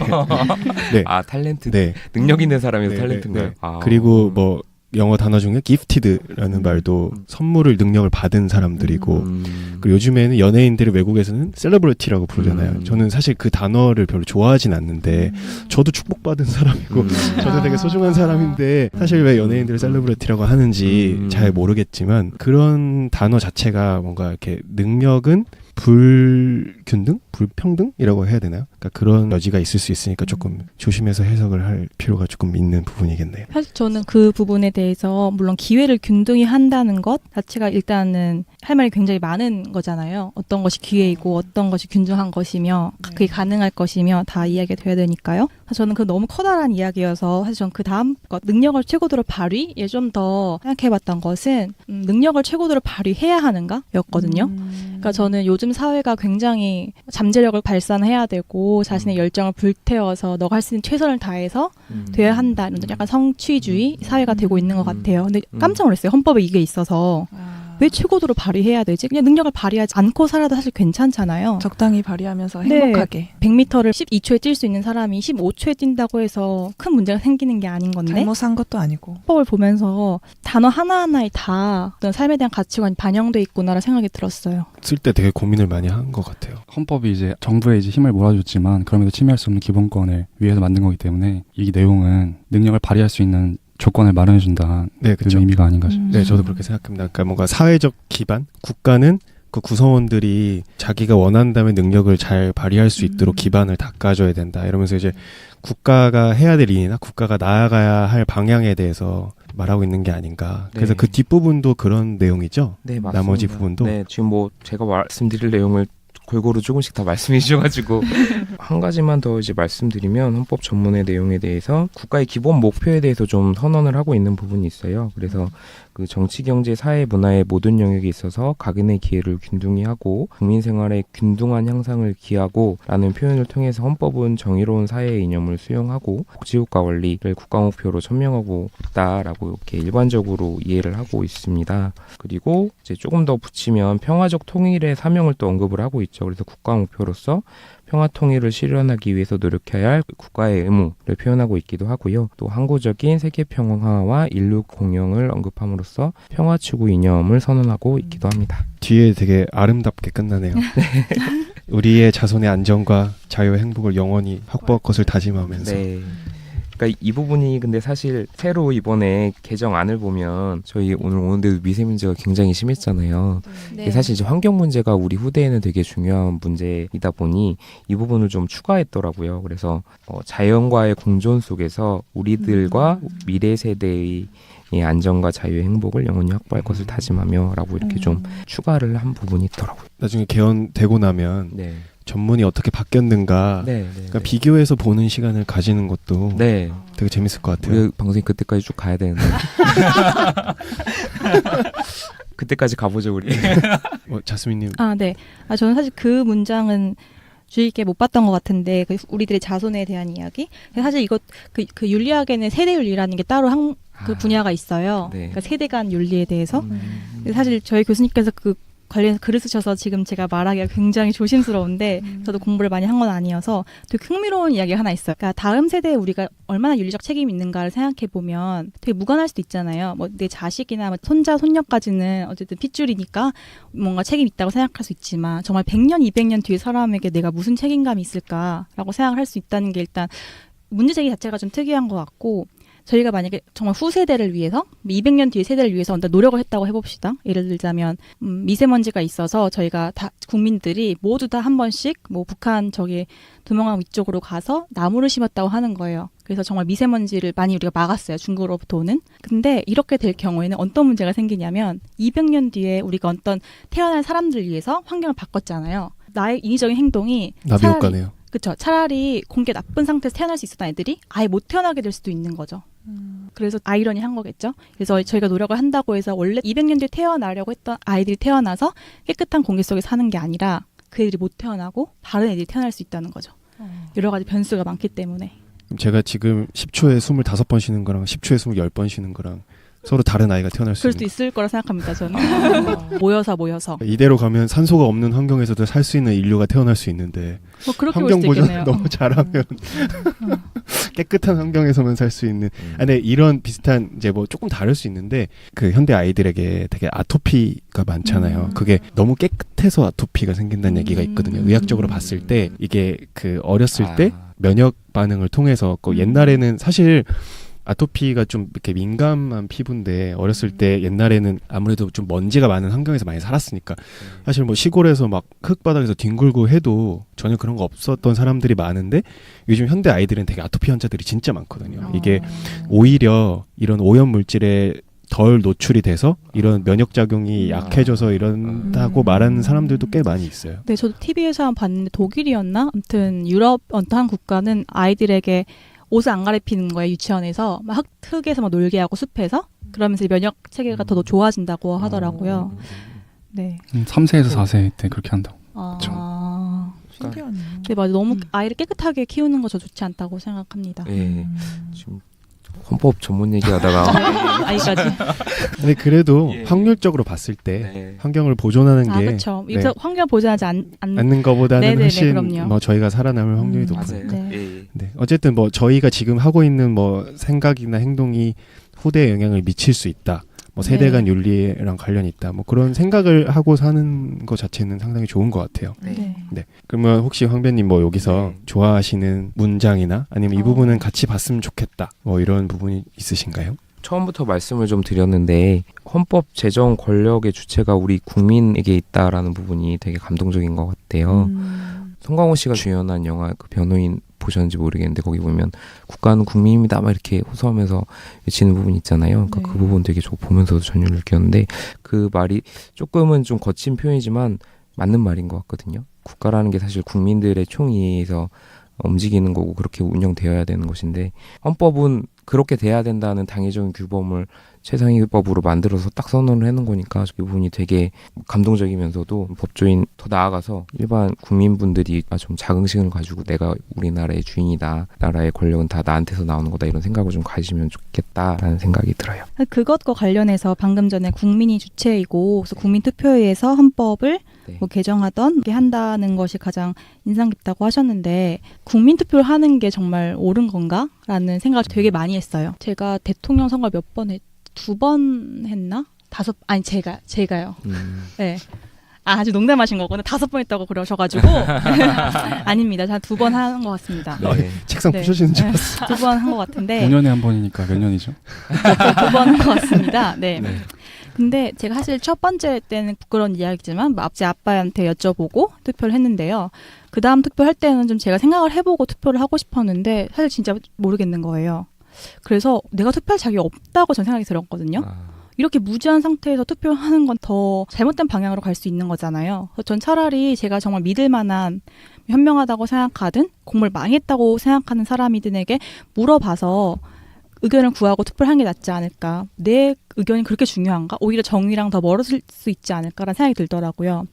네. 아 탤런트. 네. 능력 있는 사람에서 네, 탤런트인가요? 네. 아. 그리고 뭐 영어 단어 중에 gifted라는 말도 선물을 능력을 받은 사람들이고 그리고 요즘에는 연예인들을 외국에서는 celebrity라고 부르잖아요. 저는 사실 그 단어를 별로 좋아하진 않는데 저도 축복받은 사람이고 저도 되게 소중한 사람인데 사실 왜 연예인들을 celebrity라고 하는지 잘 모르겠지만 그런 단어 자체가 뭔가 이렇게 능력은 불균등? 불평등이라고 해야 되나요? 그러니까 그런 여지가 있을 수 있으니까 조금 조심해서 해석을 할 필요가 조금 있는 부분이겠네요. 사실 저는 그 부분에 대해서 물론 기회를 균등히 한다는 것 자체가 일단은 할 말이 굉장히 많은 거잖아요. 어떤 것이 기회이고 어떤 것이 균등한 것이며 그게 가능할 것이며 다 이야기가 돼야 되니까요. 사실 저는 그 너무 커다란 이야기여서 사실 저는 그 다음 것 능력을 최고도로 발휘에 좀 더 생각해봤던 것은 능력을 최고도로 발휘해야 하는가 였거든요. 그러니까 저는 요즘 사회가 굉장히 잠재력을 발산해야 되고 자신의 열정을 불태워서 너가 할 수 있는 최선을 다해서 돼야 한다 이런 약간 성취주의 사회가 되고 있는 것 같아요. 근데 깜짝 놀랐어요. 헌법에 이게 있어서 왜 최고도로 발휘해야 되지? 그냥 능력을 발휘하지 않고 살아도 사실 괜찮잖아요. 적당히 발휘하면서 네. 행복하게. 100m를 12초에 뛸 수 있는 사람이 15초에 뛴다고 해서 큰 문제가 생기는 게 아닌 건데 잘못한 것도 아니고. 헌법을 보면서 단어 하나하나에 다 어떤 삶에 대한 가치관이 반영돼 있구나라는 생각이 들었어요. 쓸 때 되게 고민을 많이 한 것 같아요. 헌법이 이제 정부에 이제 힘을 몰아줬지만 그럼에도 침해할 수 없는 기본권을 위해서 만든 거기 때문에 이 내용은 능력을 발휘할 수 있는 조건을 마련해준다. 네, 그 그렇죠. 의미가 아닌가 네, 저도 그렇게 생각합니다. 그러니까 뭔가 사회적 기반, 국가는 그 구성원들이 자기가 원한다면 능력을 잘 발휘할 수 있도록 기반을 닦아줘야 된다. 이러면서 이제 국가가 해야 될 일이나 국가가 나아가야 할 방향에 대해서 말하고 있는 게 아닌가. 그래서 네. 그 뒷부분도 그런 내용이죠. 네, 맞습니다. 나머지 부분도. 네, 지금 뭐 제가 말씀드릴 내용을 골고루 조금씩 다 말씀해 주셔가지고 한 가지만 더 이제 말씀드리면 헌법 전문의 내용에 대해서 국가의 기본 목표에 대해서 좀 선언을 하고 있는 부분이 있어요. 그래서 그 정치, 경제, 사회, 문화의 모든 영역에 있어서 각인의 기회를 균등히 하고 국민 생활의 균등한 향상을 기하고 라는 표현을 통해서 헌법은 정의로운 사회의 이념을 수용하고 복지국가 원리를 국가 목표로 천명하고 있다라고 이렇게 일반적으로 이해를 하고 있습니다. 그리고 이제 조금 더 붙이면 평화적 통일의 사명을 또 언급을 하고 있죠. 그래서 국가 목표로서 평화 통일을 실현하기 위해서 노력해야 할 국가의 의무를 표현하고 있기도 하고요. 또 항구적인 세계 평화와 인류 공영을 언급함으로써 평화 추구 이념을 선언하고 있기도 합니다. 뒤에 되게 아름답게 끝나네요. 우리의 자손의 안전과 자유의 행복을 영원히 확보할 것을 다짐하면서. 네. 그러니까 이 부분이 근데 사실 새로 이번에 개정안을 보면 저희 오늘 오는데도 미세먼지가 굉장히 심했잖아요. 네. 이게 사실 이제 환경 문제가 우리 후대에는 되게 중요한 문제이다 보니 이 부분을 좀 추가했더라고요. 그래서 자연과의 공존 속에서 우리들과 미래 세대의 안전과 자유의 행복을 영원히 확보할 것을 다짐하며 라고 이렇게 좀 추가를 한 부분이 있더라고요. 나중에 개헌되고 나면 네. 전문이 어떻게 바뀌었는가 네, 네, 그러니까 네. 비교해서 보는 시간을 가지는 것도 네. 되게 재밌을 것 같아요. 우리 방송이 그때까지 쭉 가야 되는데. 그때까지 가보죠 우리. 자스민님. 아, 네. 저는 사실 그 문장은 주의 깊게 못 봤던 것 같은데 그 우리들의 자손에 대한 이야기. 사실 이것 그 윤리학에는 세대 윤리라는 게 따로 그 분야가 있어요. 네. 그러니까 세대 간 윤리에 대해서. 근데 사실 저희 교수님께서 그 관련해서 글을 쓰셔서 지금 제가 말하기가 굉장히 조심스러운데 저도 공부를 많이 한 건 아니어서 되게 흥미로운 이야기가 하나 있어요. 그러니까 다음 세대에 우리가 얼마나 윤리적 책임이 있는가를 생각해 보면 되게 무관할 수도 있잖아요. 뭐 내 자식이나 뭐 손자, 손녀까지는 어쨌든 핏줄이니까 뭔가 책임 있다고 생각할 수 있지만 정말 100년, 200년 뒤에 사람에게 내가 무슨 책임감이 있을까라고 생각을 할 수 있다는 게 일단 문제 제기 자체가 좀 특이한 것 같고 저희가 만약에 정말 후세대를 위해서 200년 뒤의 세대를 위해서 노력을 했다고 해봅시다. 예를 들자면 미세먼지가 있어서 저희가 다 국민들이 모두 다 한 번씩 뭐 북한 저기 두명강 위쪽으로 가서 나무를 심었다고 하는 거예요. 그래서 정말 미세먼지를 많이 우리가 막았어요. 중국으로부터 오는. 근데 이렇게 될 경우에는 어떤 문제가 생기냐면 200년 뒤에 우리가 어떤 태어날 사람들을 위해서 환경을 바꿨잖아요. 나의 인위적인 행동이 나비 효과네요. 그렇죠. 차라리 공기 나쁜 상태에서 태어날 수 있었던 애들이 아예 못 태어나게 될 수도 있는 거죠. 그래서 아이러니한 거겠죠. 그래서 저희가 노력을 한다고 해서 원래 200년 뒤에 태어나려고 했던 아이들이 태어나서 깨끗한 공기 속에 사는 게 아니라 그 애들이 못 태어나고 다른 애들이 태어날 수 있다는 거죠. 여러 가지 변수가 많기 때문에. 그럼 제가 지금 10초에 25번 쉬는 거랑 10초에 20번 쉬는 거랑 서로 다른 아이가 태어날 수 그럴 있는 수도 있을 거라 생각합니다. 저는. 모여서. 이대로 가면 산소가 없는 환경에서도 살 수 있는 인류가 태어날 수 있는데 뭐 그렇게 볼 환경 수도 보존을 있겠네요. 너무 잘하면 깨끗한 환경에서만 살 수 있는. 근데 이런 비슷한 이제 뭐 조금 다를 수 있는데 그 현대 아이들에게 되게 아토피가 많잖아요. 그게 너무 깨끗해서 아토피가 생긴다는 얘기가 있거든요. 의학적으로 봤을 때 이게 그 어렸을 때 면역 반응을 통해서 옛날에는 사실 아토피가 좀 이렇게 민감한 피부인데 어렸을 때 옛날에는 아무래도 좀 먼지가 많은 환경에서 많이 살았으니까 사실 뭐 시골에서 막 흙바닥에서 뒹굴고 해도 전혀 그런 거 없었던 사람들이 많은데 요즘 현대 아이들은 되게 아토피 환자들이 진짜 많거든요. 이게 오히려 이런 오염 물질에 덜 노출이 돼서 이런 면역 작용이 약해져서 이런다고 말하는 사람들도 꽤 많이 있어요. 네, 저도 TV에서 한번 봤는데 독일이었나? 아무튼 유럽 어떤 국가는 아이들에게 옷을 안 갈아입히는 거예요. 유치원에서 막 흙에서 막 놀게 하고 숲에서 그러면서 면역 체계가 더 좋아진다고 하더라고요. 네. 3세에서 4세 때 그렇게 한다고. 신기하네요. 네, 맞아. 너무 아이를 깨끗하게 키우는 거 저 좋지 않다고 생각합니다. 네. 지금 헌법 전문 얘기하다가 아이까지. 근데 그래도 예. 확률적으로 봤을 때 네. 환경을 보존하는 게 그렇죠. 여기서 환경 보존하지 않는 것보다는 네네네, 훨씬 그럼요. 뭐 저희가 살아남을 확률이 높으니까. 맞아요. 네. 예. 네. 어쨌든 뭐 저희가 지금 하고 있는 뭐 생각이나 행동이 후대에 영향을 미칠 수 있다. 뭐 세대 간 네. 윤리랑 관련이 있다. 뭐 그런 생각을 하고 사는 것 자체는 상당히 좋은 것 같아요. 네. 네. 그러면 혹시 황배님 뭐 여기서 네. 좋아하시는 문장이나 아니면 이 부분은 같이 봤으면 좋겠다. 뭐 이런 부분이 있으신가요? 처음부터 말씀을 좀 드렸는데 헌법 제정 권력의 주체가 우리 국민에게 있다라는 부분이 되게 감동적인 것 같아요. 송강호 씨가 주연한 영화 그 변호인 보셨는지 모르겠는데 거기 보면 국가는 국민입니다 막 이렇게 호소하면서 외치는 부분 있잖아요. 그러니까 네. 그 부분 되게 저 보면서도 전율을 느꼈는데 그 말이 조금은 좀 거친 표현이지만 맞는 말인 것 같거든요. 국가라는 게 사실 국민들의 총의에서 움직이는 거고 그렇게 운영되어야 되는 것인데 헌법은 그렇게 돼야 된다는 당위적인 규범을 최상위법으로 만들어서 딱 선언을 해놓은 거니까 이 부분이 되게 감동적이면서도 법조인 더 나아가서 일반 국민분들이 좀 자긍심을 가지고 내가 우리나라의 주인이다, 나라의 권력은 다 나한테서 나오는 거다 이런 생각을 좀 가지면 좋겠다라는 생각이 들어요. 그것과 관련해서 방금 전에 국민이 주체이고 그래서 국민투표에서 헌법을 네. 뭐 개정하던 이렇게 한다는 것이 가장 인상 깊다고 하셨는데 국민투표를 하는 게 정말 옳은 건가? 라는 생각을 되게 많이 했어요. 제가 대통령 선거 몇 번 2번 했나? 제가요. 네. 아주 농담하신 거구나. 5번 했다고 그러셔가지고. 아닙니다. 저 2번 한 것 같습니다. 네. 책상 네. 부셔지는 줄 알았어. 2번 한 것 같은데. 5년에 한 번이니까 몇 년이죠? 2번 한 것 같습니다. 네. 네. 근데 제가 사실 첫 번째 때는 부끄러운 이야기지만 제 아빠한테 여쭤보고 투표를 했는데요. 그 다음 투표할 때는 좀 제가 생각을 해보고 투표를 하고 싶었는데 사실 진짜 모르겠는 거예요. 그래서 내가 투표할 자격이 없다고 전 생각이 들었거든요. 이렇게 무지한 상태에서 투표하는 건 더 잘못된 방향으로 갈 수 있는 거잖아요. 그래서 전 차라리 제가 정말 믿을 만한 현명하다고 생각하든 공부를 많이 했다고 생각하는 사람이든에게 물어봐서 의견을 구하고 투표를 하는 게 낫지 않을까. 내 의견이 그렇게 중요한가? 오히려 정의랑 더 멀어질 수 있지 않을까라는 생각이 들더라고요.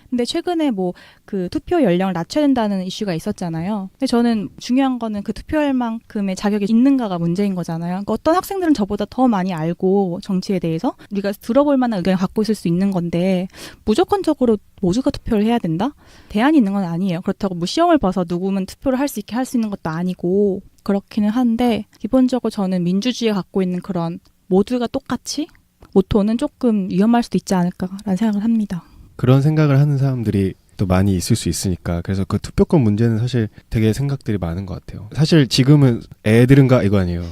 근데 최근에 뭐 그 투표 연령을 낮춰야 된다는 이슈가 있었잖아요. 근데 저는 중요한 거는 그 투표할 만큼의 자격이 있는가가 문제인 거잖아요. 그러니까 어떤 학생들은 저보다 더 많이 알고 정치에 대해서 우리가 들어볼 만한 의견을 갖고 있을 수 있는 건데 무조건적으로 모두가 투표를 해야 된다? 대안이 있는 건 아니에요. 그렇다고 뭐 시험을 봐서 누구면 투표를 할 수 있게 할 수 있는 것도 아니고 그렇기는 한데 기본적으로 저는 민주주의가 갖고 있는 그런 모두가 똑같이 모토는 조금 위험할 수도 있지 않을까라는 생각을 합니다. 그런 생각을 하는 사람들이 또 많이 있을 수 있으니까 그래서 그 투표권 문제는 사실 되게 생각들이 많은 것 같아요. 사실 지금은 애들은가 이거 아니에요.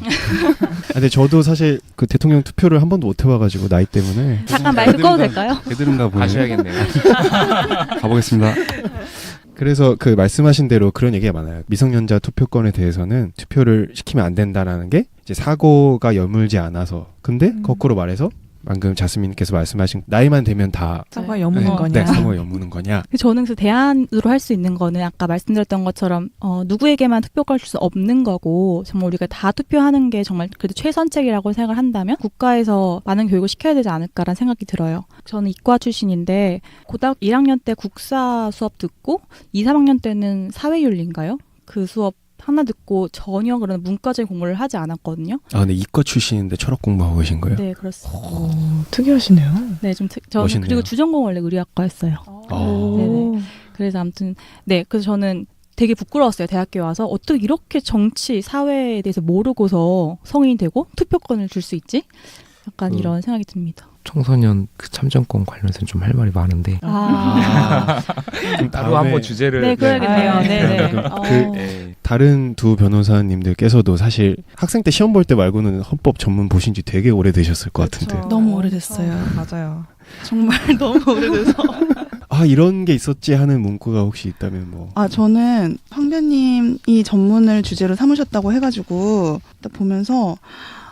근데 저도 사실 그 대통령 투표를 한 번도 못 해봐가지고 나이 때문에 잠깐 마이크 꺼도 될까요? 애들은가 보여요. 가셔야겠네요. 가보겠습니다. 그래서 그 말씀하신 대로 그런 얘기가 많아요. 미성년자 투표권에 대해서는 투표를 시키면 안 된다라는 게 이제 사고가 여물지 않아서 근데 거꾸로 말해서 방금 자스민께서 말씀하신 나이만 되면 다 사과 여무는 거냐? 네, 사모에 여무는 거냐? 저는 그 대안으로 할 수 있는 거는 아까 말씀드렸던 것처럼 누구에게만 투표권을 줄 수 없는 거고 정말 우리가 다 투표하는 게 정말 그래도 최선책이라고 생각을 한다면 국가에서 많은 교육을 시켜야 되지 않을까라는 생각이 들어요. 저는 이과 출신인데 고등학교 1학년 때 국사 수업 듣고 2, 3학년 때는 사회윤리인가요? 그 수업 하나 듣고 전혀 그런 문과적인 공부를 하지 않았거든요. 아, 근데 이과 출신인데 철학 공부하고 계신 거예요? 네, 그렇습니다. 오, 특이하시네요. 네, 저는 멋있네요. 그리고 주전공 원래 의료학과였어요. 네네. 그래서 아무튼 그래서 저는 되게 부끄러웠어요. 대학교에 와서 어떻게 이렇게 정치, 사회에 대해서 모르고서 성인이 되고 투표권을 줄 수 있지? 약간 이런 생각이 듭니다. 청소년 그 참정권 관련해서 좀 할 말이 많은데 그럼 따로 한번 주제를 네, 그래야겠네요. 네, 네. 네. 다른 두 변호사님들께서도 사실 학생 때 시험 볼 때 말고는 헌법 전문 보신 지 되게 오래되셨을 것 같은데. 그렇죠. 너무 오래됐어요. 맞아요. 정말 너무 오래돼서. 아, 이런 게 있었지 하는 문구가 혹시 있다면 뭐. 아, 저는 황변님이 전문을 주제로 삼으셨다고 해가지고 딱 보면서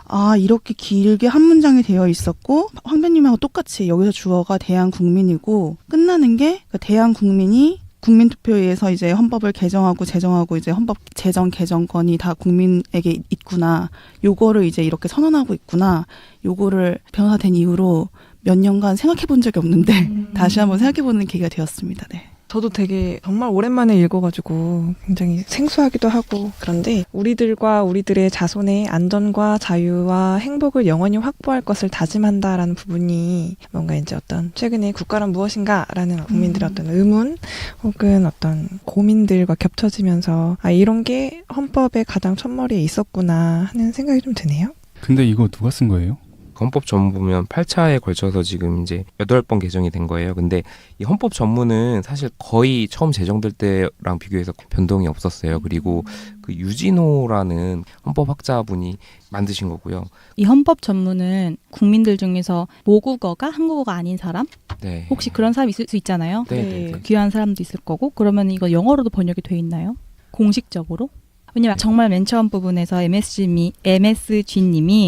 아, 이렇게 길게 한 문장이 되어 있었고 황변님하고 똑같이 여기서 주어가 대한국민이고 끝나는 게 대한국민이 국민투표에서 이제 헌법을 개정하고 제정하고 이제 헌법 제정 개정권이 다 국민에게 있구나. 요거를 이제 이렇게 선언하고 있구나. 요거를 변호사 된 이후로 몇 년간 생각해 본 적이 없는데 다시 한번 생각해 보는 계기가 되었습니다. 네. 저도 되게 정말 오랜만에 읽어가지고 굉장히 생소하기도 하고 그런데 우리들과 우리들의 자손의 안전과 자유와 행복을 영원히 확보할 것을 다짐한다라는 부분이 뭔가 이제 어떤 최근에 국가란 무엇인가라는 국민들의 어떤 의문 혹은 어떤 고민들과 겹쳐지면서 아 이런 게 헌법의 가장 첫머리에 있었구나 하는 생각이 좀 드네요. 근데 이거 누가 쓴 거예요? 헌법 전문 보면 8차에 걸쳐서 지금 이제 8번 개정이 된 거예요. 근데 이 헌법 전문은 사실 거의 처음 제정될 때랑 비교해서 변동이 없었어요. 그리고 그 유진호라는 헌법학자분이 만드신 거고요. 이 헌법 전문은 국민들 중에서 모국어가 한국어가 아닌 사람? 네. 혹시 그런 사람 있을 수 있잖아요. 네. 귀한 사람도 있을 거고 그러면 이거 영어로도 번역이 돼 있나요? 공식적으로? 왜냐면 정말 맨 처음 부분에서 MSG님이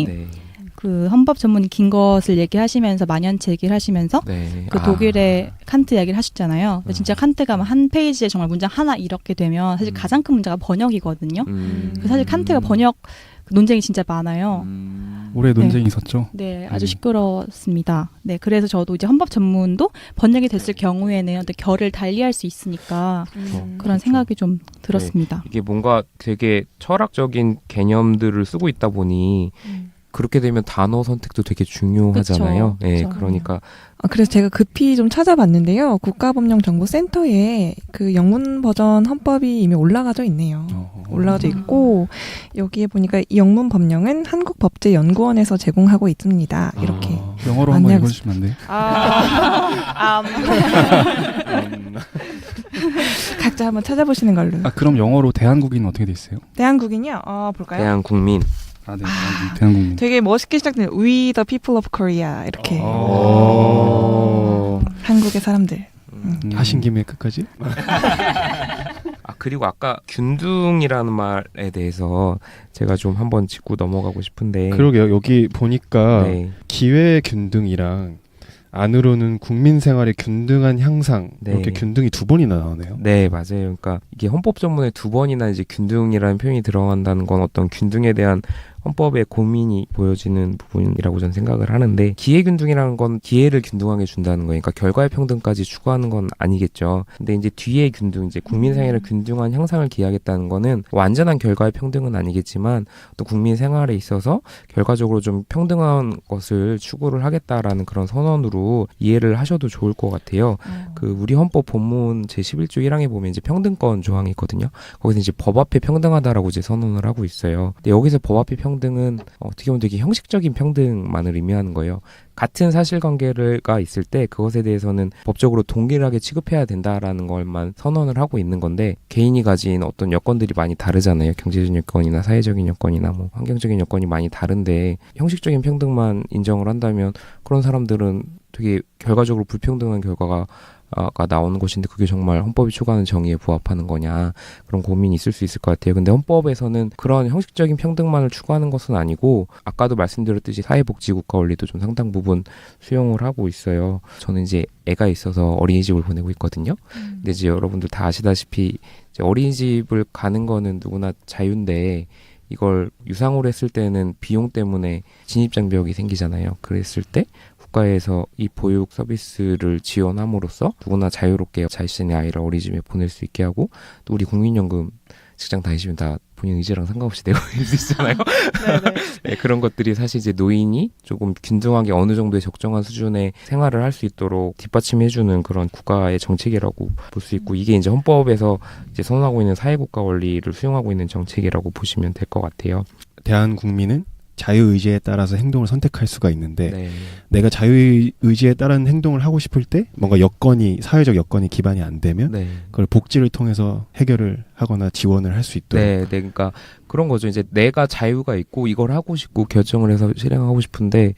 네. 그 헌법 전문 긴 것을 얘기하시면서 만연체 얘기를 하시면서 네. 그 독일의 칸트 이야기를 하셨잖아요. 근데 진짜 칸트가 한 페이지에 정말 문장 하나 이렇게 되면 사실 가장 큰 문제가 번역이거든요. 사실 칸트가 번역 논쟁이 진짜 많아요. 올해 논쟁이 있었죠? 네, 아주 시끄러웠습니다. 네, 그래서 저도 이제 헌법 전문도 번역이 됐을 경우에는 어떤 결을 달리할 수 있으니까 그런 생각이 좀 들었습니다. 이게 뭔가 되게 철학적인 개념들을 쓰고 있다 보니 그렇게 되면 단어 선택도 되게 중요하잖아요. 그쵸, 네, 그쵸. 그러니까 그래서 제가 급히 좀 찾아봤는데요. 국가법령정보센터에 그 영문 버전 헌법이 이미 올라가져 있네요. 올라가져 있고 여기에 보니까 이 영문 법령은 한국법제연구원에서 제공하고 있습니다. 이렇게 영어로 한번 안내하고 읽어주시면 안 돼요? 각자 한번 찾아보시는 걸로. 아 그럼 영어로 대한국인 어떻게 돼 있어요? 대한국인이요? 볼까요? 대한국민. 아, 네, 대한국민. 되게 멋있게 시작되네요. We the people of Korea 이렇게. 한국의 사람들. 하신 김에 끝까지? 그리고 아까 균등이라는 말에 대해서 제가 좀 한번 짚고 넘어가고 싶은데. 그러게요. 여기 보니까 네. 기회 균등이랑 안으로는 국민 생활의 균등한 향상 네. 이렇게 균등이 두 번이나 나오네요. 네, 맞아요. 그러니까 이게 헌법 전문에 두 번이나 이제 균등이라는 표현이 들어간다는 건 어떤 균등에 대한 헌법의 고민이 보여지는 부분이라고 저는 생각을 하는데 기회균등이라는 건 기회를 균등하게 준다는 거예요. 그러니까 결과의 평등까지 추구하는 건 아니겠죠. 근데 이제 뒤에 균등, 이제 국민 생활의 균등한 향상을 기하겠다는 거는 완전한 결과의 평등은 아니겠지만 또 국민 생활에 있어서 결과적으로 좀 평등한 것을 추구를 하겠다라는 그런 선언으로 이해를 하셔도 좋을 것 같아요. 그 우리 헌법 본문 제11조 1항에 보면 이제 평등권 조항이 있거든요. 거기서 이제 법 앞에 평등하다라고 이제 선언을 하고 있어요. 근데 여기서 법 앞에 평등은 어떻게 보면 되게 형식적인 평등만을 의미하는 거예요. 같은 사실관계가 있을 때 그것에 대해서는 법적으로 동일하게 취급해야 된다라는 것만 선언을 하고 있는 건데 개인이 가진 어떤 여건들이 많이 다르잖아요. 경제적인 여건이나 사회적인 여건이나 뭐 환경적인 여건이 많이 다른데 형식적인 평등만 인정을 한다면 그런 사람들은 되게 결과적으로 불평등한 결과가 나오는 것인데 그게 정말 헌법이 추구하는 정의에 부합하는 거냐 그런 고민이 있을 수 있을 것 같아요. 근데 헌법에서는 그런 형식적인 평등만을 추구하는 것은 아니고 아까도 말씀드렸듯이 사회복지국가 원리도 좀 상당 부분 대부분 수용을 하고 있어요. 저는 이제 애가 있어서 어린이집을 보내고 있거든요. 근데 이제 여러분들 다 아시다시피 이제 어린이집을 가는 거는 누구나 자유인데 이걸 유상으로 했을 때는 비용 때문에 진입장벽이 생기잖아요. 그랬을 때 국가에서 이 보육 서비스를 지원함으로써 누구나 자유롭게 자신의 아이를 어린이집에 보낼 수 있게 하고 또 우리 국민연금 직장 다니시면 다 본인 의지랑 상관없이 내고 있을 수 있잖아요. 네, 그런 것들이 사실 이제 노인이 조금 균등하게 어느 정도의 적정한 수준의 생활을 할 수 있도록 뒷받침해주는 그런 국가의 정책이라고 볼 수 있고 이게 이제 헌법에서 이제 선언하고 있는 사회국가 원리를 수용하고 있는 정책이라고 보시면 될 것 같아요. 대한 국민은 자유의지에 따라서 행동을 선택할 수가 있는데 네. 내가 자유의지에 따른 행동을 하고 싶을 때 뭔가 사회적 여건이 기반이 안 되면 네. 그걸 복지를 통해서 해결을 하거나 지원을 할 수 있도록 네, 그러니까 그런 거죠. 이제 내가 자유가 있고 이걸 하고 싶고 결정을 해서 실행하고 싶은데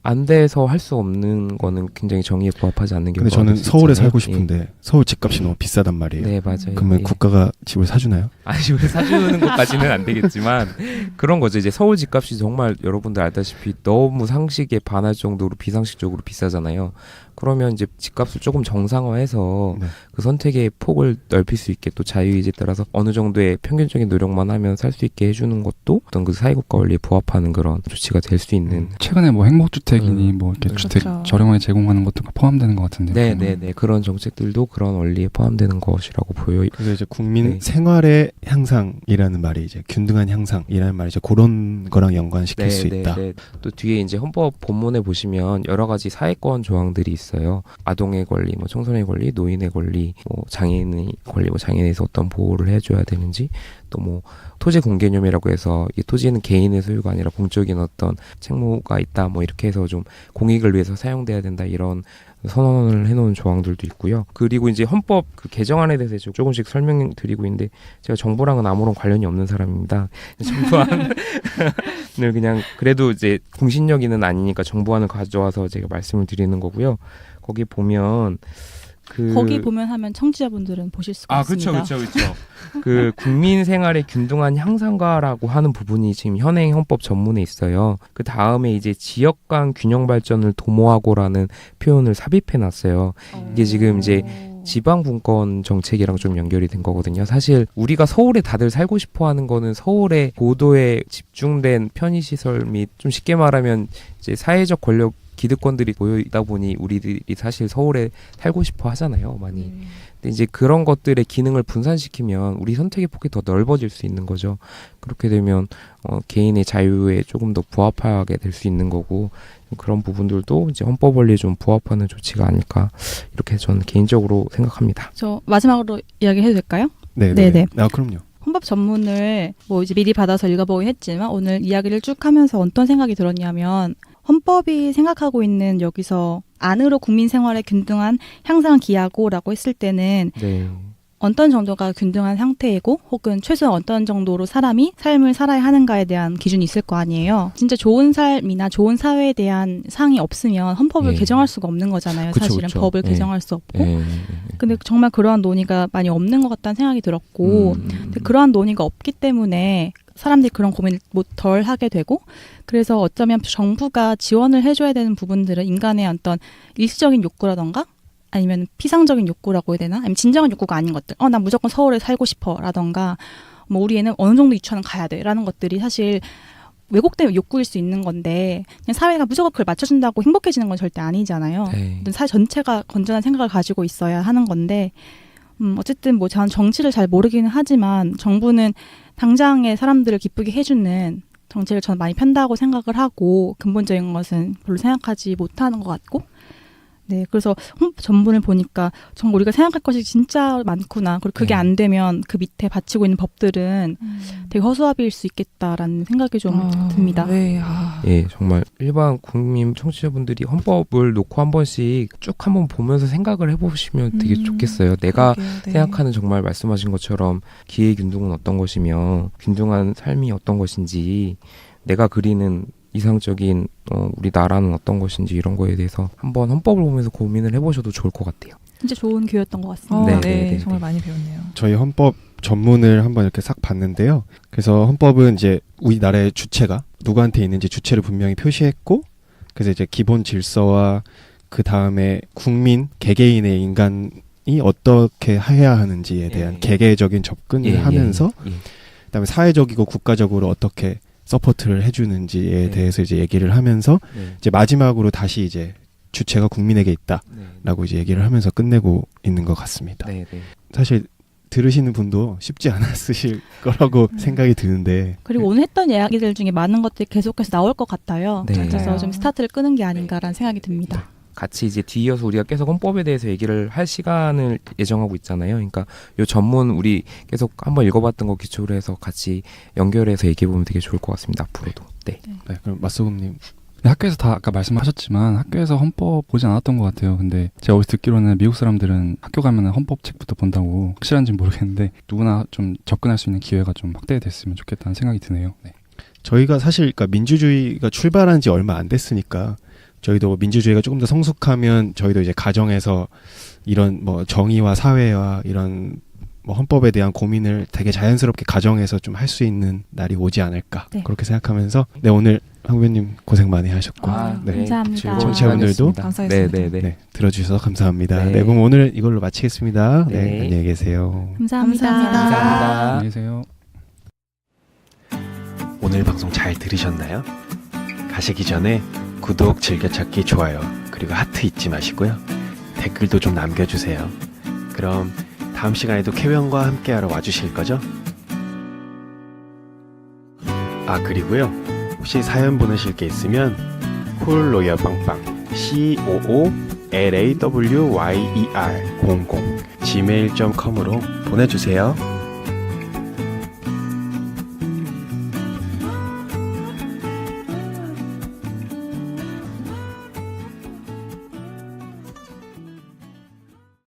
안 돼서 할 수 없는 거는 굉장히 정의에 부합하지 않는 근데 경우가 저는 될수 서울에 있잖아요. 살고 싶은데 서울 집값이 너무 비싸단 말이에요. 네, 맞아요. 그러면 예. 국가가 집을 사주나요? 아니, 왜 사주는 것까지는 안 되겠지만 그런 거죠. 이제 서울 집값이 정말 여러분들 알다시피 너무 상식에 반할 정도로 비상식적으로 비싸잖아요. 그러면 이제 집값을 조금 정상화해서 네. 그 선택의 폭을 넓힐 수 있게 또 자유의지에 따라서 어느 정도의 평균적인 노력만 하면 살 수 있게 해주는 것도 어떤 그 사회국가 원리에 부합하는 그런 조치가 될 수 있는 최근에 뭐 행복주택이니 뭐 이렇게 주택 그렇죠. 저렴하게 제공하는 것도 포함되는 것 같은데요. 네네네 그런 정책들도 그런 원리에 포함되는 것이라고 보여요. 그래서 이제 국민 네. 생활의 향상이라는 말이 이제 균등한 향상이라는 말이 이제 그런 거랑 연관시킬 수 있다. 또 뒤에 이제 헌법 본문에 보시면 여러 가지 사회권 조항들이 있어요. 아동의 권리, 뭐 청소년의 권리, 노인의 권리, 뭐 장애인의 권리, 뭐 장애인에 대해서 어떤 보호를 해줘야 되는지, 또 뭐 토지 공개념이라고 해서 이 토지는 개인의 소유가 아니라 공적인 어떤 책무가 있다, 뭐 이렇게 해서 좀 공익을 위해서 사용돼야 된다 이런 선언을 해놓은 조항들도 있고요. 그리고 이제 헌법 그 개정안에 대해서 조금씩 설명드리고 있는데 제가 정부랑은 아무런 관련이 없는 사람입니다. 정부안을 그냥 그래도 이제 공신력이는 아니니까 정부안을 가져와서 제가 말씀을 드리는 거고요. 거기 보면 거기 보면 하면 청취자분들은 보실 수가 있습니다. 그렇죠. 그 국민 생활의 균등한 향상가라고 하는 부분이 지금 현행 헌법 전문에 있어요. 그 다음에 이제 지역 간 균형 발전을 도모하고라는 표현을 삽입해 놨어요. 이게 지금 이제 지방 분권 정책이랑 좀 연결이 된 거거든요. 사실 우리가 서울에 다들 살고 싶어 하는 거는 서울에 고도에 집중된 편의시설 및 좀 쉽게 말하면 이제 사회적 권력 기득권들이 모여 있다 보니 우리들이 사실 서울에 살고 싶어 하잖아요, 많이. 근데 이제 그런 것들의 기능을 분산시키면 우리 선택의 폭이 더 넓어질 수 있는 거죠. 그렇게 되면 개인의 자유에 조금 더 부합하게 될 수 있는 거고 그런 부분들도 이제 헌법 원리에 좀 부합하는 조치가 아닐까 이렇게 저는 개인적으로 생각합니다. 저 마지막으로 이야기해도 될까요? 네네. 아, 그럼요. 헌법 전문을 뭐 이제 미리 받아서 읽어보긴 했지만 오늘 이야기를 쭉 하면서 어떤 생각이 들었냐면 헌법이 생각하고 있는 여기서 안으로 국민 생활의 균등한 향상을 기하고라고 했을 때는 네. 어떤 정도가 균등한 상태이고 혹은 최소한 어떤 정도로 사람이 삶을 살아야 하는가에 대한 기준이 있을 거 아니에요. 진짜 좋은 삶이나 좋은 사회에 대한 사항이 없으면 헌법을 예. 개정할 수가 없는 거잖아요. 그쵸, 사실은 그쵸. 법을 예. 개정할 수 없고. 네. 근데 정말 그러한 논의가 많이 없는 것 같다는 생각이 들었고 근데 그러한 논의가 없기 때문에 사람들이 그런 고민을 덜 하게 되고 그래서 어쩌면 정부가 지원을 해줘야 되는 부분들은 인간의 어떤 일시적인 욕구라던가 아니면 피상적인 욕구라고 해야 되나? 아니면 진정한 욕구가 아닌 것들. 난 무조건 서울에 살고 싶어 라던가 뭐 우리 애는 어느 정도 유치원은 가야 돼 라는 것들이 사실 왜곡된 욕구일 수 있는 건데 그냥 사회가 무조건 그걸 맞춰준다고 행복해지는 건 절대 아니잖아요. 네. 사회 전체가 건전한 생각을 가지고 있어야 하는 건데 어쨌든 뭐 저는 정치를 잘 모르기는 하지만 정부는 당장의 사람들을 기쁘게 해주는 정책을 저는 많이 편다고 생각을 하고 근본적인 것은 별로 생각하지 못하는 것 같고 네, 그래서 헌법 전문을 보니까 정말 우리가 생각할 것이 진짜 많구나. 그리고 그게 네. 안 되면 그 밑에 받치고 있는 법들은 되게 허수아비일 수 있겠다라는 생각이 좀 듭니다. 네. 예, 정말 일반 국민 청취자분들이 헌법을 놓고 한 번씩 쭉 한번 보면서 생각을 해보시면 되게 좋겠어요. 내가 그러게요, 네. 생각하는 정말 말씀하신 것처럼 기회균등은 어떤 것이며 균등한 삶이 어떤 것인지 내가 그리는 이상적인 우리 나라는 어떤 것인지 이런 거에 대해서 한번 헌법을 보면서 고민을 해보셔도 좋을 것 같아요. 진짜 좋은 교였던 것 같습니다. 네. 정말 많이 배웠네요. 저희 헌법 전문을 한번 이렇게 싹 봤는데요. 그래서 헌법은 이제 우리나라의 주체가 누구한테 있는지 주체를 분명히 표시했고 그래서 이제 기본 질서와 그 다음에 국민 개개인의 인간이 어떻게 해야 하는지에 대한 예. 개개적인 접근을 예, 하면서 예, 예. 그다음에 사회적이고 국가적으로 어떻게 서포트를 해주는지에 네. 대해서 이제 얘기를 하면서 네. 이제 마지막으로 다시 이제 주체가 국민에게 있다라고 네. 이제 얘기를 하면서 끝내고 있는 것 같습니다. 네, 네. 사실 들으시는 분도 쉽지 않았으실 거라고 생각이 드는데 그리고 오늘 했던 이야기들 중에 많은 것들이 계속해서 나올 것 같아요. 네. 그래서 좀 스타트를 끄는 게 아닌가라는 생각이 듭니다. 같이 이제 뒤이어서 우리가 계속 헌법에 대해서 얘기를 할 시간을 예정하고 있잖아요. 그러니까 요 전문 우리 계속 한번 읽어봤던 거 기초로 해서 같이 연결해서 얘기해보면 되게 좋을 것 같습니다. 앞으로도. 네. 네, 그럼 맞소금님 근데 학교에서 다 아까 말씀하셨지만 학교에서 헌법 보지 않았던 것 같아요. 근데 제가 어디서 듣기로는 미국 사람들은 학교 가면 헌법 책부터 본다고 확실한지는 모르겠는데 누구나 좀 접근할 수 있는 기회가 좀 확대됐으면 좋겠다는 생각이 드네요. 네. 저희가 사실 그러니까 민주주의가 출발한 지 얼마 안 됐으니까 저희도 민주주의가 조금 더 성숙하면 저희도 이제 가정에서 이런 뭐 정의와 사회와 이런 뭐 헌법에 대한 고민을 되게 자연스럽게 가정에서 좀 할 수 있는 날이 오지 않을까 네. 그렇게 생각하면서 네 오늘 황 후배님 고생 많이 하셨고 네. 감사합니다. 즐거운 청취자분들도 시간이었습니다. 감사했습니다. 네, 네, 네. 네, 들어주셔서 감사합니다. 네. 네, 그럼 오늘 이걸로 마치겠습니다. 네, 네. 안녕히 계세요. 감사합니다. 감사합니다. 안녕히 계세요. 오늘 방송 잘 들으셨나요? 가시기 전에 구독, 즐겨찾기, 좋아요, 그리고 하트 잊지 마시고요. 댓글도 좀 남겨주세요. 그럼 다음 시간에도 캐변과 함께하러 와주실 거죠? 아 그리고요. 혹시 사연 보내실 게 있으면 콜로여빵빵 COOLAWYER 00 gmail.com으로 보내주세요.